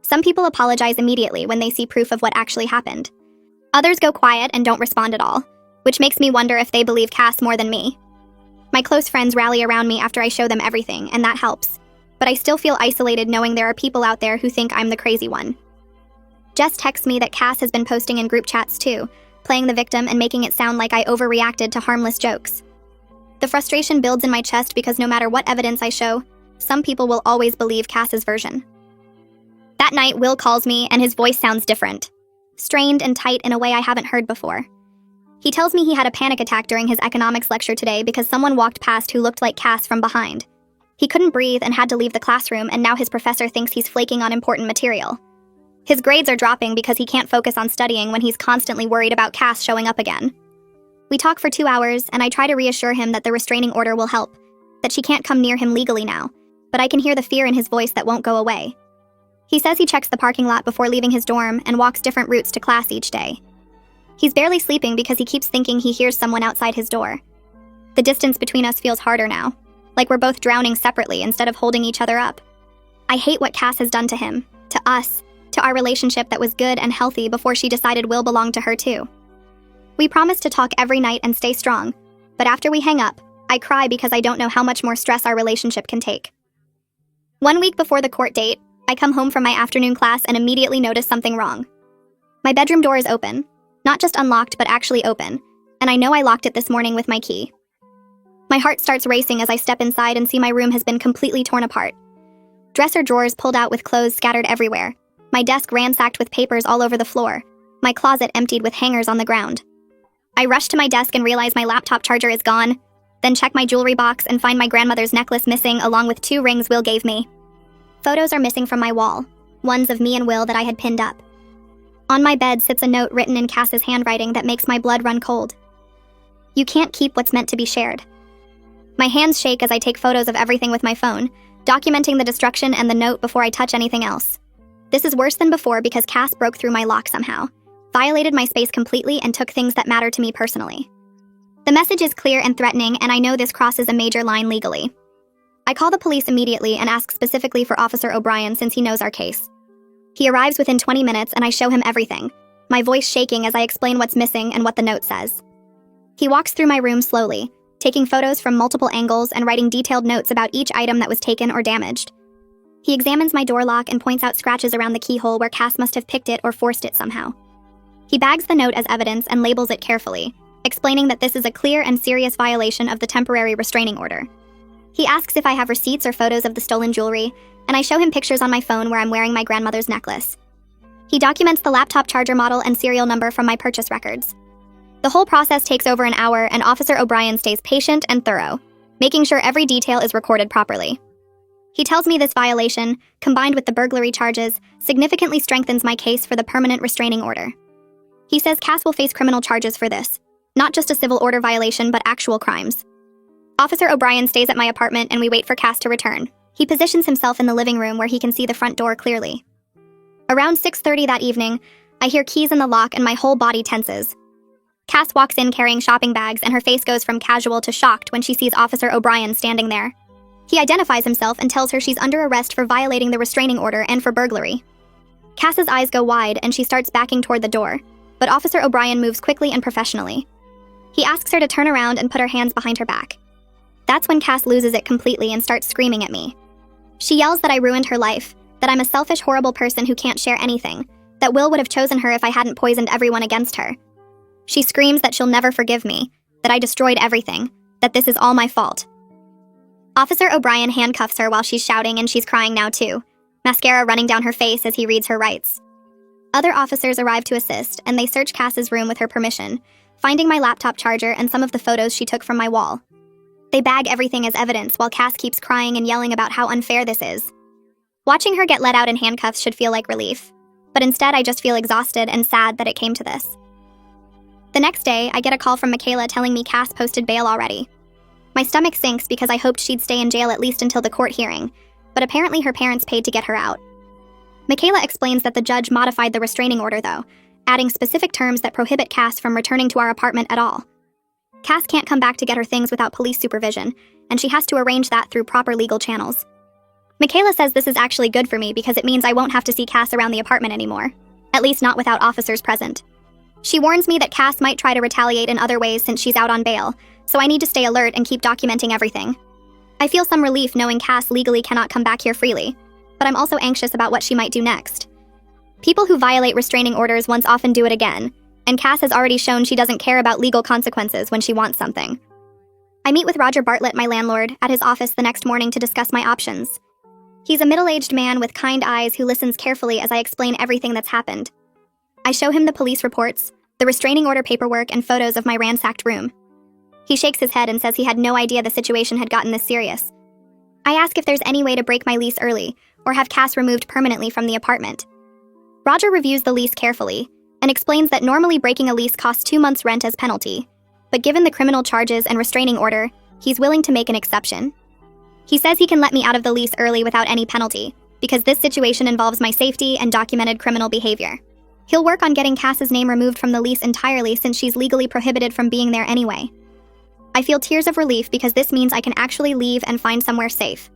Some people apologize immediately when they see proof of what actually happened. Others go quiet and don't respond at all, which makes me wonder if they believe Cass more than me. My close friends rally around me after I show them everything, and that helps. But I still feel isolated knowing there are people out there who think I'm the crazy one. Jess texts me that Cass has been posting in group chats too, playing the victim and making it sound like I overreacted to harmless jokes. The frustration builds in my chest because no matter what evidence I show, some people will always believe Cass's version. That night, Will calls me and his voice sounds different. Strained and tight in a way I haven't heard before. He tells me he had a panic attack during his economics lecture today because someone walked past who looked like Cass from behind. He couldn't breathe and had to leave the classroom, and now his professor thinks he's flaking on important material. His grades are dropping because he can't focus on studying when he's constantly worried about Cass showing up again. We talk for 2 hours, and I try to reassure him that the restraining order will help, that she can't come near him legally now, but I can hear the fear in his voice that won't go away. He says he checks the parking lot before leaving his dorm and walks different routes to class each day. He's barely sleeping because he keeps thinking he hears someone outside his door. The distance between us feels harder now, like we're both drowning separately instead of holding each other up. I hate what Cass has done to him, to us, to our relationship that was good and healthy before she decided Will belonged to her too. We promise to talk every night and stay strong, but after we hang up, I cry because I don't know how much more stress our relationship can take. 1 week before the court date, I come home from my afternoon class and immediately notice something wrong. My bedroom door is open, not just unlocked but actually open, and I know I locked it this morning with my key. My heart starts racing as I step inside and see my room has been completely torn apart. Dresser drawers pulled out with clothes scattered everywhere, my desk ransacked with papers all over the floor, my closet emptied with hangers on the ground. I rush to my desk and realize my laptop charger is gone, then check my jewelry box and find my grandmother's necklace missing along with 2 rings Will gave me. Photos are missing from my wall, ones of me and Will that I had pinned up. On my bed sits a note written in Cass's handwriting that makes my blood run cold. You can't keep what's meant to be shared. My hands shake as I take photos of everything with my phone, documenting the destruction and the note before I touch anything else. This is worse than before because Cass broke through my lock somehow, violated my space completely, and took things that matter to me personally. The message is clear and threatening, and I know this crosses a major line legally. I call the police immediately and ask specifically for Officer O'Brien since he knows our case. He arrives within 20 minutes and I show him everything, my voice shaking as I explain what's missing and what the note says. He walks through my room slowly, taking photos from multiple angles and writing detailed notes about each item that was taken or damaged. He examines my door lock and points out scratches around the keyhole where Cass must have picked it or forced it somehow. He bags the note as evidence and labels it carefully, explaining that this is a clear and serious violation of the temporary restraining order. He asks if I have receipts or photos of the stolen jewelry, and I show him pictures on my phone where I'm wearing my grandmother's necklace. He documents the laptop charger model and serial number from my purchase records. The whole process takes over an hour, and Officer O'Brien stays patient and thorough, making sure every detail is recorded properly. He tells me this violation, combined with the burglary charges, significantly strengthens my case for the permanent restraining order. He says Cass will face criminal charges for this, not just a civil order violation but actual crimes. Officer O'Brien stays at my apartment and we wait for Cass to return. He positions himself in the living room where he can see the front door clearly. Around 6:30 that evening, I hear keys in the lock and my whole body tenses. Cass walks in carrying shopping bags and her face goes from casual to shocked when she sees Officer O'Brien standing there. He identifies himself and tells her she's under arrest for violating the restraining order and for burglary. Cass's eyes go wide and she starts backing toward the door, but Officer O'Brien moves quickly and professionally. He asks her to turn around and put her hands behind her back. That's when Cass loses it completely and starts screaming at me. She yells that I ruined her life, that I'm a selfish, horrible person who can't share anything, that Will would have chosen her if I hadn't poisoned everyone against her. She screams that she'll never forgive me, that I destroyed everything, that this is all my fault. Officer O'Brien handcuffs her while she's shouting and she's crying now too, mascara running down her face as he reads her rights. Other officers arrive to assist and they search Cass's room with her permission, finding my laptop charger and some of the photos she took from my wall. They bag everything as evidence while Cass keeps crying and yelling about how unfair this is. Watching her get let out in handcuffs should feel like relief, but instead I just feel exhausted and sad that it came to this. The next day, I get a call from Michaela telling me Cass posted bail already. My stomach sinks because I hoped she'd stay in jail at least until the court hearing, but apparently her parents paid to get her out. Michaela explains that the judge modified the restraining order though, adding specific terms that prohibit Cass from returning to our apartment at all. Cass can't come back to get her things without police supervision, and she has to arrange that through proper legal channels. Michaela says this is actually good for me because it means I won't have to see Cass around the apartment anymore, at least not without officers present. She warns me that Cass might try to retaliate in other ways since she's out on bail, so I need to stay alert and keep documenting everything. I feel some relief knowing Cass legally cannot come back here freely, but I'm also anxious about what she might do next. People who violate restraining orders once often do it again, and Cass has already shown she doesn't care about legal consequences when she wants something. I meet with Roger Bartlett, my landlord, at his office the next morning to discuss my options. He's a middle-aged man with kind eyes who listens carefully as I explain everything that's happened. I show him the police reports, the restraining order paperwork, and photos of my ransacked room. He shakes his head and says he had no idea the situation had gotten this serious. I ask if there's any way to break my lease early, or have Cass removed permanently from the apartment. Roger reviews the lease carefully, and explains that normally breaking a lease costs 2 months' rent as penalty, but given the criminal charges and restraining order, he's willing to make an exception. He says he can let me out of the lease early without any penalty, because this situation involves my safety and documented criminal behavior. He'll work on getting Cass's name removed from the lease entirely since she's legally prohibited from being there anyway. I feel tears of relief because this means I can actually leave and find somewhere safe.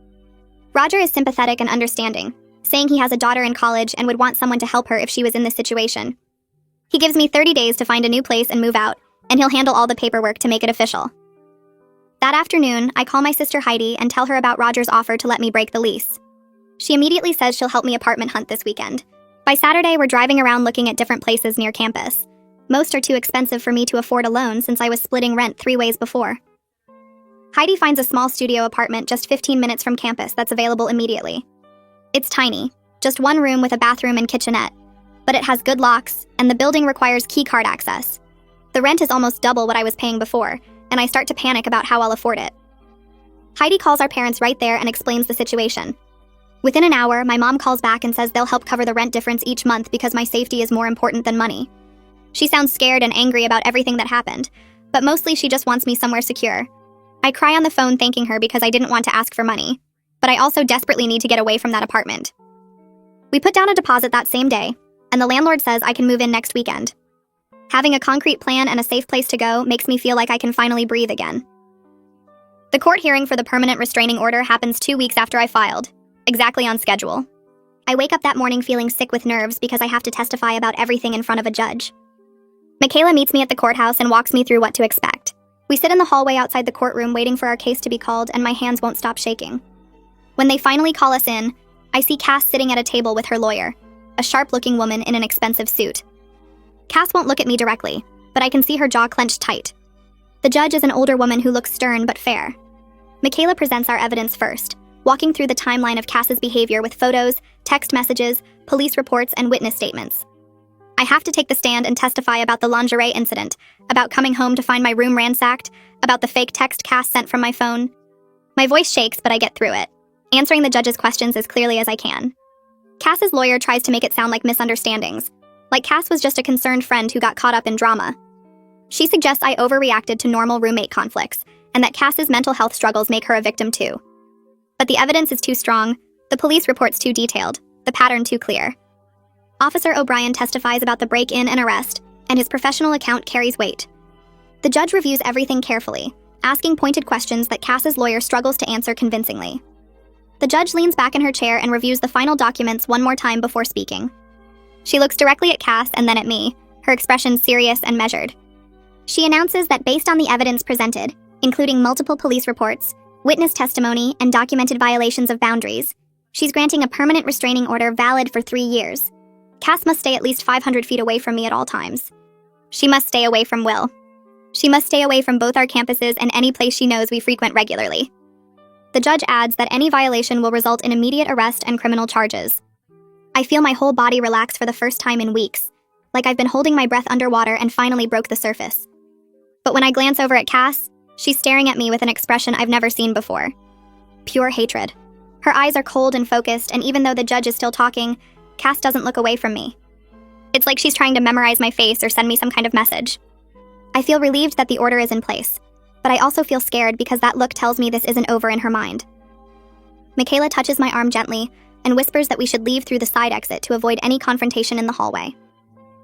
Roger is sympathetic and understanding, saying he has a daughter in college and would want someone to help her if she was in this situation. He gives me 30 days to find a new place and move out, and he'll handle all the paperwork to make it official. That afternoon, I call my sister Heidi and tell her about Roger's offer to let me break the lease. She immediately says she'll help me apartment hunt this weekend. By Saturday, we're driving around looking at different places near campus. Most are too expensive for me to afford alone since I was splitting rent 3 ways before. Heidi finds a small studio apartment just 15 minutes from campus that's available immediately. It's tiny, just 1 room with a bathroom and kitchenette, but it has good locks, and the building requires keycard access. The rent is almost double what I was paying before, and I start to panic about how I'll afford it. Heidi calls our parents right there and explains the situation. Within an hour, my mom calls back and says they'll help cover the rent difference each month because my safety is more important than money. She sounds scared and angry about everything that happened, but mostly she just wants me somewhere secure. I cry on the phone thanking her because I didn't want to ask for money, but I also desperately need to get away from that apartment. We put down a deposit that same day, and the landlord says I can move in next weekend. Having a concrete plan and a safe place to go makes me feel like I can finally breathe again. The court hearing for the permanent restraining order happens 2 weeks after I filed, exactly on schedule. I wake up that morning feeling sick with nerves because I have to testify about everything in front of a judge. Michaela meets me at the courthouse and walks me through what to expect. We sit in the hallway outside the courtroom waiting for our case to be called, and my hands won't stop shaking. When they finally call us in, I see Cass sitting at a table with her lawyer, a sharp-looking woman in an expensive suit. Cass won't look at me directly, but I can see her jaw clenched tight. The judge is an older woman who looks stern but fair. Michaela presents our evidence first, walking through the timeline of Cass's behavior with photos, text messages, police reports, and witness statements. I have to take the stand and testify about the lingerie incident, about coming home to find my room ransacked, about the fake text Cass sent from my phone. My voice shakes, but I get through it, answering the judge's questions as clearly as I can. Cass's lawyer tries to make it sound like misunderstandings, like Cass was just a concerned friend who got caught up in drama. She suggests I overreacted to normal roommate conflicts, and that Cass's mental health struggles make her a victim too. But the evidence is too strong, the police report's too detailed, the pattern too clear. Officer O'Brien testifies about the break-in and arrest, and his professional account carries weight. The judge reviews everything carefully, asking pointed questions that Cass's lawyer struggles to answer convincingly. The judge leans back in her chair and reviews the final documents one more time before speaking. She looks directly at Cass and then at me, her expression serious and measured. She announces that based on the evidence presented, including multiple police reports, witness testimony, and documented violations of boundaries, she's granting a permanent restraining order valid for 3 years. Cass must stay at least 500 feet away from me at all times. She must stay away from Will. She must stay away from both our campuses and any place she knows we frequent regularly. The judge adds that any violation will result in immediate arrest and criminal charges. I feel my whole body relax for the first time in weeks, like I've been holding my breath underwater and finally broke the surface. But when I glance over at Cass, She's staring at me with an expression I've never seen before. Pure hatred. Her eyes are cold and focused, and even though the judge is still talking, Cass doesn't look away from me. It's like she's trying to memorize my face or send me some kind of message. I feel relieved that the order is in place, but I also feel scared because that look tells me this isn't over in her mind. Michaela touches my arm gently and whispers that we should leave through the side exit to avoid any confrontation in the hallway.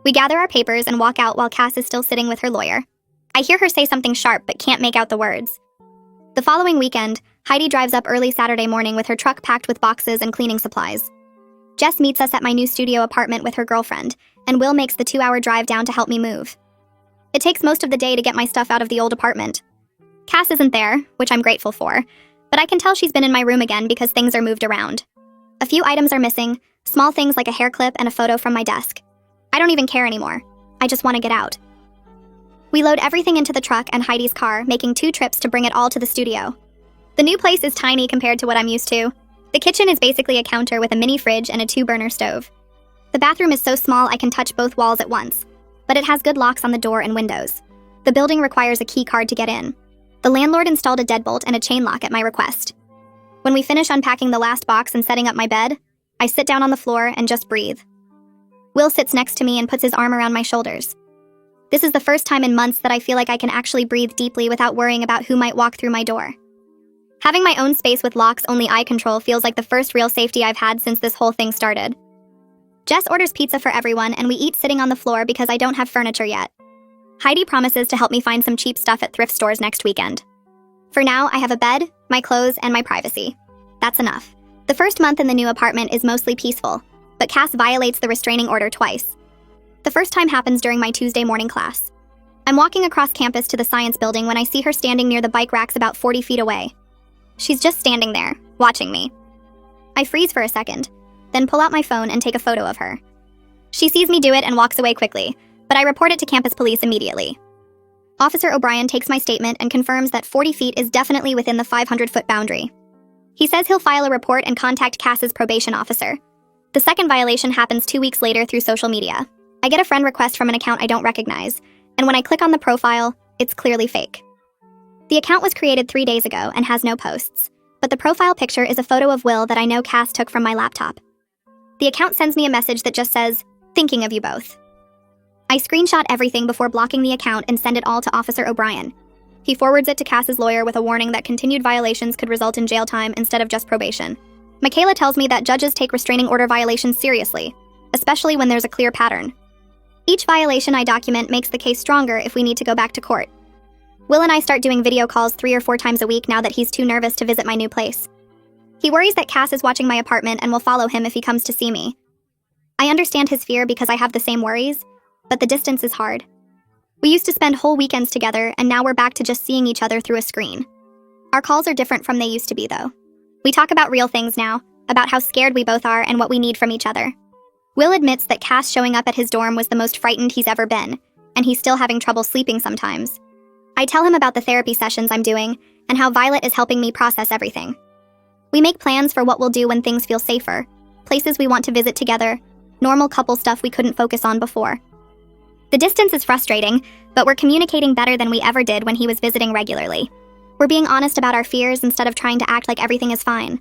We gather our papers and walk out while Cass is still sitting with her lawyer. I hear her say something sharp but can't make out the words. The following weekend, Heidi drives up early Saturday morning with her truck packed with boxes and cleaning supplies. Jess meets us at my new studio apartment with her girlfriend, and Will makes the 2-hour drive down to help me move. It takes most of the day to get my stuff out of the old apartment. Cass isn't there, which I'm grateful for, but I can tell she's been in my room again because things are moved around. A few items are missing, small things like a hair clip and a photo from my desk. I don't even care anymore. I just want to get out. We load everything into the truck and Heidi's car, making 2 trips to bring it all to the studio. The new place is tiny compared to what I'm used to. The kitchen is basically a counter with a mini fridge and a 2-burner stove. The bathroom is so small I can touch both walls at once, but it has good locks on the door and windows. The building requires a key card to get in. The landlord installed a deadbolt and a chain lock at my request. When we finish unpacking the last box and setting up my bed, I sit down on the floor and just breathe. Will sits next to me and puts his arm around my shoulders. This is the first time in months that I feel like I can actually breathe deeply without worrying about who might walk through my door. Having my own space with locks only I control feels like the first real safety I've had since this whole thing started. Jess orders pizza for everyone and we eat sitting on the floor because I don't have furniture yet. Heidi promises to help me find some cheap stuff at thrift stores next weekend. For now, I have a bed, my clothes, and my privacy. That's enough. The first month in the new apartment is mostly peaceful, but Cass violates the restraining order twice. The first time happens during my Tuesday morning class. I'm walking across campus to the science building when I see her standing near the bike racks about 40 feet away. She's just standing there, watching me. I freeze for a second, then pull out my phone and take a photo of her. She sees me do it and walks away quickly, but I report it to campus police immediately. Officer O'Brien takes my statement and confirms that 40 feet is definitely within the 500-foot boundary. He says he'll file a report and contact Cass's probation officer. The second violation happens 2 weeks later through social media. I get a friend request from an account I don't recognize, and when I click on the profile, it's clearly fake. The account was created 3 days ago and has no posts, but the profile picture is a photo of Will that I know Cass took from my laptop. The account sends me a message that just says, "Thinking of you both." I screenshot everything before blocking the account and send it all to Officer O'Brien. He forwards it to Cass's lawyer with a warning that continued violations could result in jail time instead of just probation. Michaela tells me that judges take restraining order violations seriously, especially when there's a clear pattern. Each violation I document makes the case stronger if we need to go back to court. Will and I start doing video calls 3 or 4 times a week now that he's too nervous to visit my new place. He worries that Cass is watching my apartment and will follow him if he comes to see me. I understand his fear because I have the same worries, but the distance is hard. We used to spend whole weekends together, and now we're back to just seeing each other through a screen. Our calls are different from they used to be, though. We talk about real things now, about how scared we both are and what we need from each other. Will admits that Cass showing up at his dorm was the most frightened he's ever been, and he's still having trouble sleeping sometimes. I tell him about the therapy sessions I'm doing, and how Violet is helping me process everything. We make plans for what we'll do when things feel safer, places we want to visit together, normal couple stuff we couldn't focus on before. The distance is frustrating, but we're communicating better than we ever did when he was visiting regularly. We're being honest about our fears instead of trying to act like everything is fine.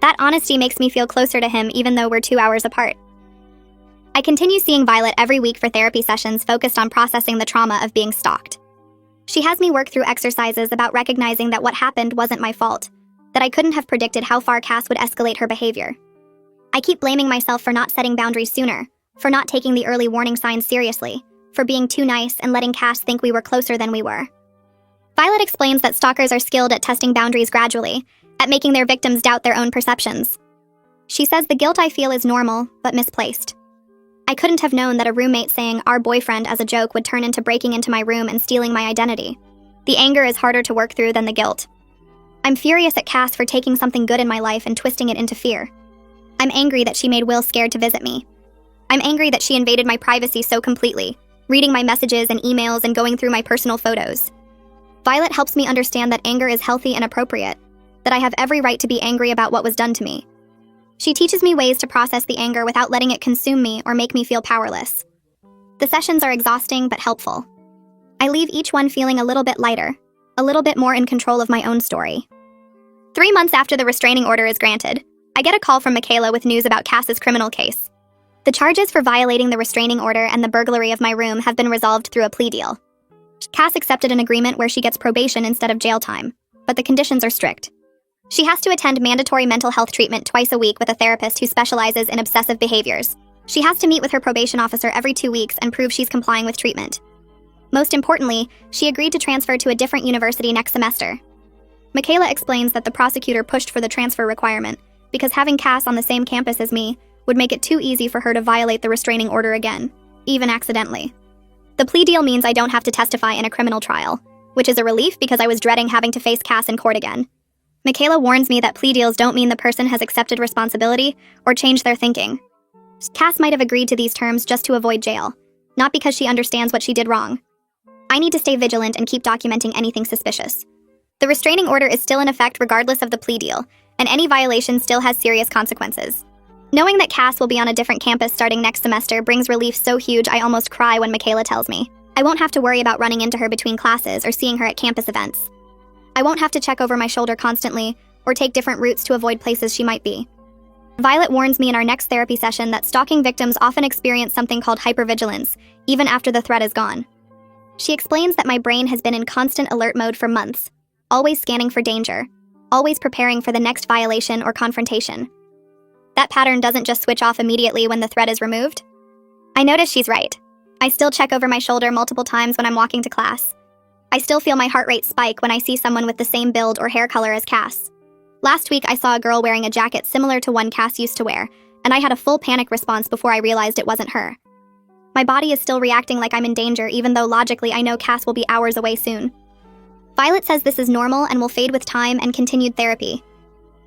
That honesty makes me feel closer to him even though we're 2 hours apart. I continue seeing Violet every week for therapy sessions focused on processing the trauma of being stalked. She has me work through exercises about recognizing that what happened wasn't my fault, that I couldn't have predicted how far Cass would escalate her behavior. I keep blaming myself for not setting boundaries sooner, for not taking the early warning signs seriously, for being too nice and letting Cass think we were closer than we were. Violet explains that stalkers are skilled at testing boundaries gradually, at making their victims doubt their own perceptions. She says the guilt I feel is normal, but misplaced. I couldn't have known that a roommate saying "our boyfriend" as a joke would turn into breaking into my room and stealing my identity. The anger is harder to work through than the guilt. I'm furious at Cass for taking something good in my life and twisting it into fear. I'm angry that she made Will scared to visit me. I'm angry that she invaded my privacy so completely, reading my messages and emails and going through my personal photos. Violet helps me understand that anger is healthy and appropriate, that I have every right to be angry about what was done to me. She teaches me ways to process the anger without letting it consume me or make me feel powerless. The sessions are exhausting but helpful. I leave each one feeling a little bit lighter, a little bit more in control of my own story. 3 months after the restraining order is granted, I get a call from Michaela with news about Cass's criminal case. The charges for violating the restraining order and the burglary of my room have been resolved through a plea deal. Cass accepted an agreement where she gets probation instead of jail time, but the conditions are strict. She has to attend mandatory mental health treatment twice a week with a therapist who specializes in obsessive behaviors. She has to meet with her probation officer every 2 weeks and prove she's complying with treatment. Most importantly, she agreed to transfer to a different university next semester. Michaela explains that the prosecutor pushed for the transfer requirement because having Cass on the same campus as me would make it too easy for her to violate the restraining order again, even accidentally. The plea deal means I don't have to testify in a criminal trial, which is a relief because I was dreading having to face Cass in court again. Michaela warns me that plea deals don't mean the person has accepted responsibility or changed their thinking. Cass might have agreed to these terms just to avoid jail, not because she understands what she did wrong. I need to stay vigilant and keep documenting anything suspicious. The restraining order is still in effect regardless of the plea deal, and any violation still has serious consequences. Knowing that Cass will be on a different campus starting next semester brings relief so huge I almost cry when Michaela tells me. I won't have to worry about running into her between classes or seeing her at campus events. I won't have to check over my shoulder constantly or take different routes to avoid places she might be. Violet warns me in our next therapy session that stalking victims often experience something called hypervigilance, even after the threat is gone. She explains that my brain has been in constant alert mode for months, always scanning for danger, always preparing for the next violation or confrontation. That pattern doesn't just switch off immediately when the threat is removed. I notice she's right. I still check over my shoulder multiple times when I'm walking to class. I still feel my heart rate spike when I see someone with the same build or hair color as Cass. Last week, I saw a girl wearing a jacket similar to one Cass used to wear, and I had a full panic response before I realized it wasn't her. My body is still reacting like I'm in danger, even though logically I know Cass will be hours away soon. Violet says this is normal and will fade with time and continued therapy.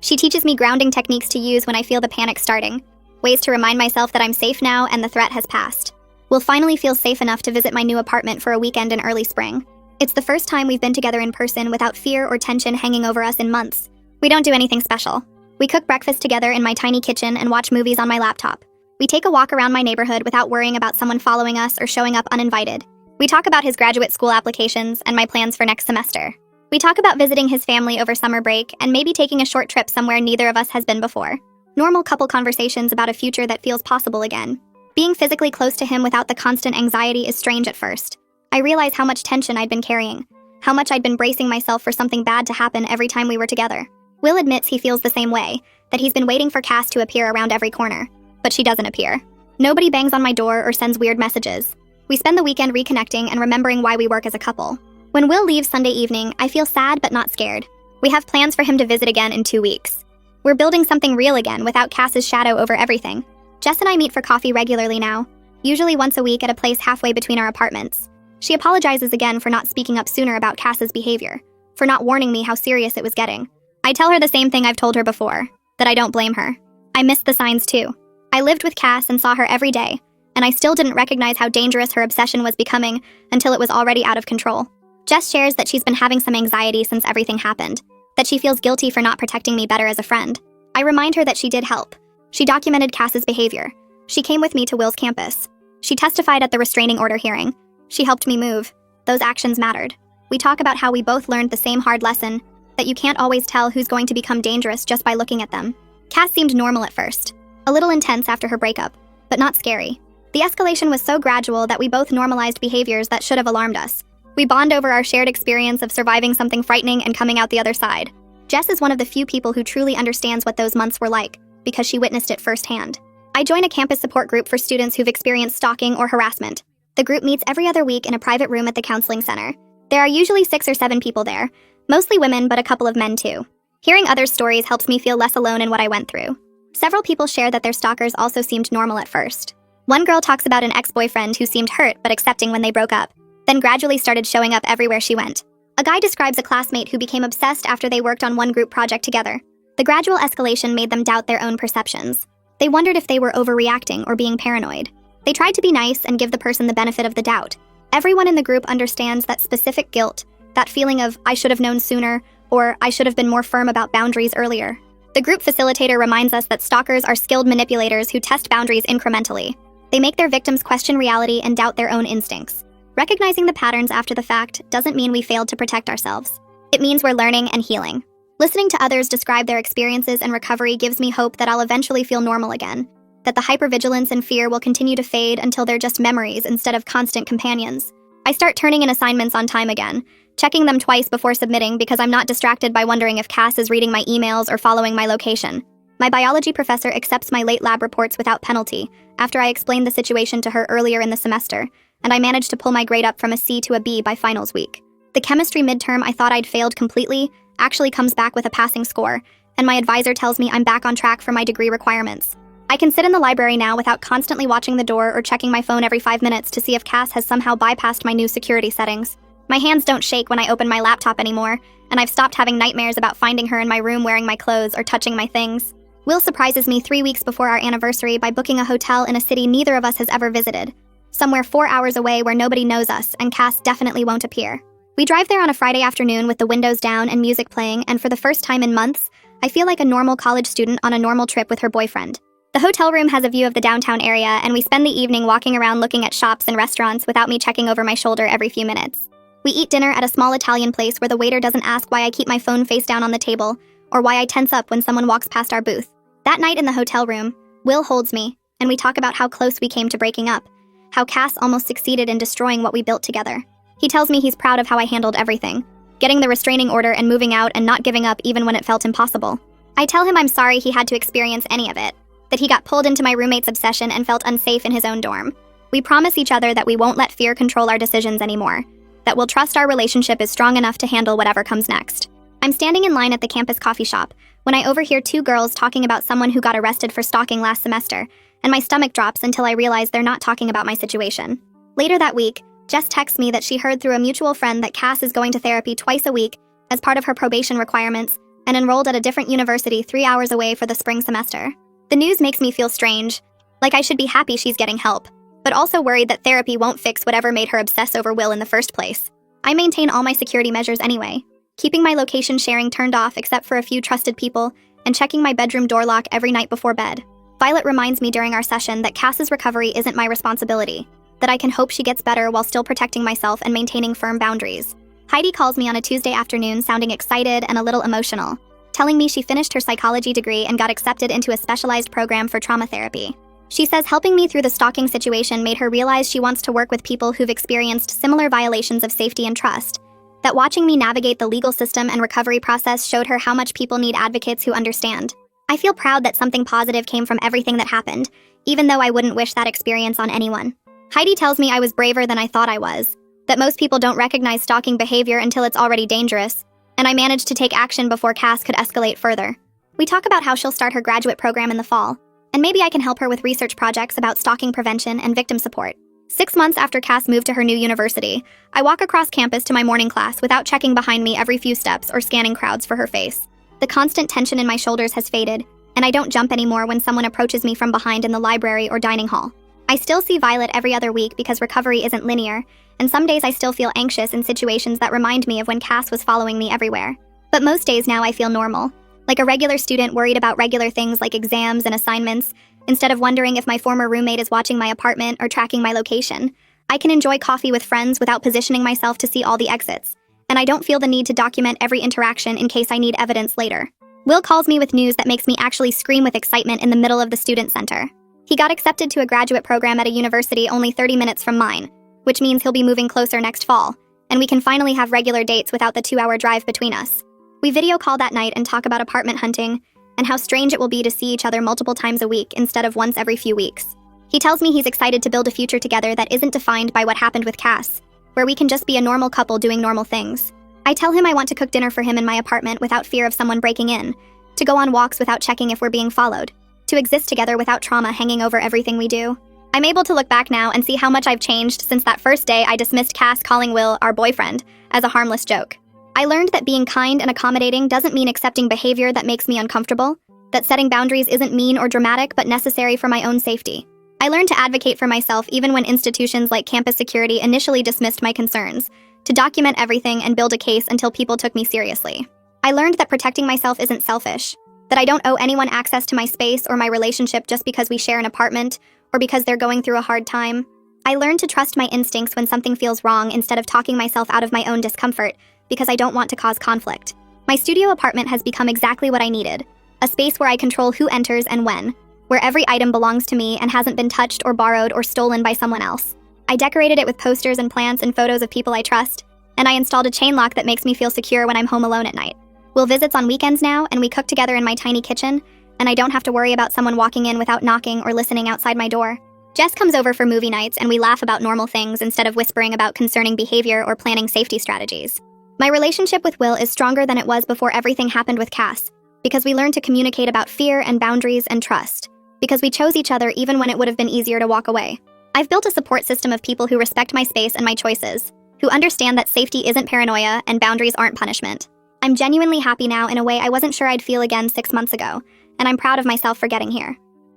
She teaches me grounding techniques to use when I feel the panic starting, ways to remind myself that I'm safe now and the threat has passed. We'll finally feel safe enough to visit my new apartment for a weekend in early spring. It's the first time we've been together in person without fear or tension hanging over us in months. We don't do anything special. We cook breakfast together in my tiny kitchen and watch movies on my laptop. We take a walk around my neighborhood without worrying about someone following us or showing up uninvited. We talk about his graduate school applications and my plans for next semester. We talk about visiting his family over summer break and maybe taking a short trip somewhere neither of us has been before. Normal couple conversations about a future that feels possible again. Being physically close to him without the constant anxiety is strange at first. I realize how much tension I'd been carrying, how much I'd been bracing myself for something bad to happen every time we were together. Will admits he feels the same way, that he's been waiting for Cass to appear around every corner. But she doesn't appear. Nobody bangs on my door or sends weird messages. We spend the weekend reconnecting and remembering why we work as a couple. When Will leaves Sunday evening, I feel sad but not scared. We have plans for him to visit again in 2 weeks. We're building something real again without Cass's shadow over everything. Jess and I meet for coffee regularly now, usually once a week at a place halfway between our apartments. She apologizes again for not speaking up sooner about Cass's behavior, for not warning me how serious it was getting. I tell her the same thing I've told her before, that I don't blame her. I missed the signs too. I lived with Cass and saw her every day, and I still didn't recognize how dangerous her obsession was becoming until it was already out of control. Jess shares that she's been having some anxiety since everything happened, that she feels guilty for not protecting me better as a friend. I remind her that she did help. She documented Cass's behavior. She came with me to Will's campus. She testified at the restraining order hearing. She helped me move. Those actions mattered. We talk about how we both learned the same hard lesson, that you can't always tell who's going to become dangerous just by looking at them. Cass seemed normal at first, a little intense after her breakup, but not scary. The escalation was so gradual that we both normalized behaviors that should have alarmed us. We bond over our shared experience of surviving something frightening and coming out the other side. Jess is one of the few people who truly understands what those months were like, because she witnessed it firsthand. I join a campus support group for students who've experienced stalking or harassment. The group meets every other week in a private room at the counseling center. There are usually 6 or 7 people there, mostly women but a couple of men too. Hearing others' stories helps me feel less alone in what I went through. Several people share that their stalkers also seemed normal at first. One girl talks about an ex-boyfriend who seemed hurt but accepting when they broke up, then gradually started showing up everywhere she went. A guy describes a classmate who became obsessed after they worked on one group project together. The gradual escalation made them doubt their own perceptions. They wondered if they were overreacting or being paranoid. They tried to be nice and give the person the benefit of the doubt. Everyone in the group understands that specific guilt, that feeling of, I should have known sooner, or I should have been more firm about boundaries earlier. The group facilitator reminds us that stalkers are skilled manipulators who test boundaries incrementally. They make their victims question reality and doubt their own instincts. Recognizing the patterns after the fact doesn't mean we failed to protect ourselves. It means we're learning and healing. Listening to others describe their experiences and recovery gives me hope that I'll eventually feel normal again, that the hypervigilance and fear will continue to fade until they're just memories instead of constant companions. I start turning in assignments on time again, checking them twice before submitting because I'm not distracted by wondering if Cass is reading my emails or following my location. My biology professor accepts my late lab reports without penalty after I explained the situation to her earlier in the semester, and I managed to pull my grade up from a C to a B by finals week. The chemistry midterm I thought I'd failed completely actually comes back with a passing score, and my advisor tells me I'm back on track for my degree requirements. I can sit in the library now without constantly watching the door or checking my phone every 5 minutes to see if Cass has somehow bypassed my new security settings. My hands don't shake when I open my laptop anymore, and I've stopped having nightmares about finding her in my room wearing my clothes or touching my things. Will surprises me 3 weeks before our anniversary by booking a hotel in a city neither of us has ever visited, somewhere 4 hours away where nobody knows us and Cass definitely won't appear. We drive there on a Friday afternoon with the windows down and music playing, and for the first time in months, I feel like a normal college student on a normal trip with her boyfriend. The hotel room has a view of the downtown area, and we spend the evening walking around looking at shops and restaurants without me checking over my shoulder every few minutes. We eat dinner at a small Italian place where the waiter doesn't ask why I keep my phone face down on the table, or why I tense up when someone walks past our booth. That night in the hotel room, Will holds me, and we talk about how close we came to breaking up, how Cass almost succeeded in destroying what we built together. He tells me he's proud of how I handled everything, getting the restraining order and moving out and not giving up even when it felt impossible. I tell him I'm sorry he had to experience any of it, that he got pulled into my roommate's obsession and felt unsafe in his own dorm. We promise each other that we won't let fear control our decisions anymore, that we'll trust our relationship is strong enough to handle whatever comes next. I'm standing in line at the campus coffee shop when I overhear 2 girls talking about someone who got arrested for stalking last semester, and my stomach drops until I realize they're not talking about my situation. Later that week, Jess texts me that she heard through a mutual friend that Cass is going to therapy twice a week as part of her probation requirements and enrolled at a different university 3 hours away for the spring semester. The news makes me feel strange, like I should be happy she's getting help, but also worried that therapy won't fix whatever made her obsess over Will in the first place. I maintain all my security measures anyway, keeping my location sharing turned off except for a few trusted people and checking my bedroom door lock every night before bed. Violet reminds me during our session that Cass's recovery isn't my responsibility, that I can hope she gets better while still protecting myself and maintaining firm boundaries. Heidi calls me on a Tuesday afternoon sounding excited and a little emotional, telling me she finished her psychology degree and got accepted into a specialized program for trauma therapy. She says helping me through the stalking situation made her realize she wants to work with people who've experienced similar violations of safety and trust, that watching me navigate the legal system and recovery process showed her how much people need advocates who understand. I feel proud that something positive came from everything that happened, even though I wouldn't wish that experience on anyone. Heidi tells me I was braver than I thought I was, that most people don't recognize stalking behavior until it's already dangerous, and I managed to take action before Cass could escalate further. We talk about how she'll start her graduate program in the fall, and maybe I can help her with research projects about stalking prevention and victim support. 6 months after Cass moved to her new university, I walk across campus to my morning class without checking behind me every few steps or scanning crowds for her face. The constant tension in my shoulders has faded, and I don't jump anymore when someone approaches me from behind in the library or dining hall. I still see Violet every other week because recovery isn't linear, and some days I still feel anxious in situations that remind me of when Cass was following me everywhere. But most days now I feel normal, like a regular student worried about regular things like exams and assignments, instead of wondering if my former roommate is watching my apartment or tracking my location. I can enjoy coffee with friends without positioning myself to see all the exits, and I don't feel the need to document every interaction in case I need evidence later. Will calls me with news that makes me actually scream with excitement in the middle of the student center. He got accepted to a graduate program at a university only 30 minutes from mine, which means he'll be moving closer next fall, and we can finally have regular dates without the 2-hour drive between us. We video call that night and talk about apartment hunting and how strange it will be to see each other multiple times a week instead of once every few weeks. He tells me he's excited to build a future together that isn't defined by what happened with Cass, where we can just be a normal couple doing normal things. I tell him I want to cook dinner for him in my apartment without fear of someone breaking in, to go on walks without checking if we're being followed, to exist together without trauma hanging over everything we do. I'm able to look back now and see how much I've changed since that first day I dismissed Cass calling Will, our boyfriend, as a harmless joke. I learned that being kind and accommodating doesn't mean accepting behavior that makes me uncomfortable, that setting boundaries isn't mean or dramatic but necessary for my own safety. I learned to advocate for myself even when institutions like campus security initially dismissed my concerns, to document everything and build a case until people took me seriously. I learned that protecting myself isn't selfish, that I don't owe anyone access to my space or my relationship just because we share an apartment or because they're going through a hard time. I learned to trust my instincts when something feels wrong instead of talking myself out of my own discomfort because I don't want to cause conflict. My studio apartment has become exactly what I needed, a space where I control who enters and when, where every item belongs to me and hasn't been touched or borrowed or stolen by someone else. I decorated it with posters and plants and photos of people I trust, and I installed a chain lock that makes me feel secure when I'm home alone at night. Will visits on weekends now, and we cook together in my tiny kitchen, and I don't have to worry about someone walking in without knocking or listening outside my door. Jess comes over for movie nights, and we laugh about normal things instead of whispering about concerning behavior or planning safety strategies. My relationship with Will is stronger than it was before everything happened with Cass, because we learned to communicate about fear and boundaries and trust, because we chose each other even when it would have been easier to walk away. I've built a support system of people who respect my space and my choices, who understand that safety isn't paranoia and boundaries aren't punishment. I'm genuinely happy now in a way I wasn't sure I'd feel again 6 months ago, and I'm proud of myself for getting here.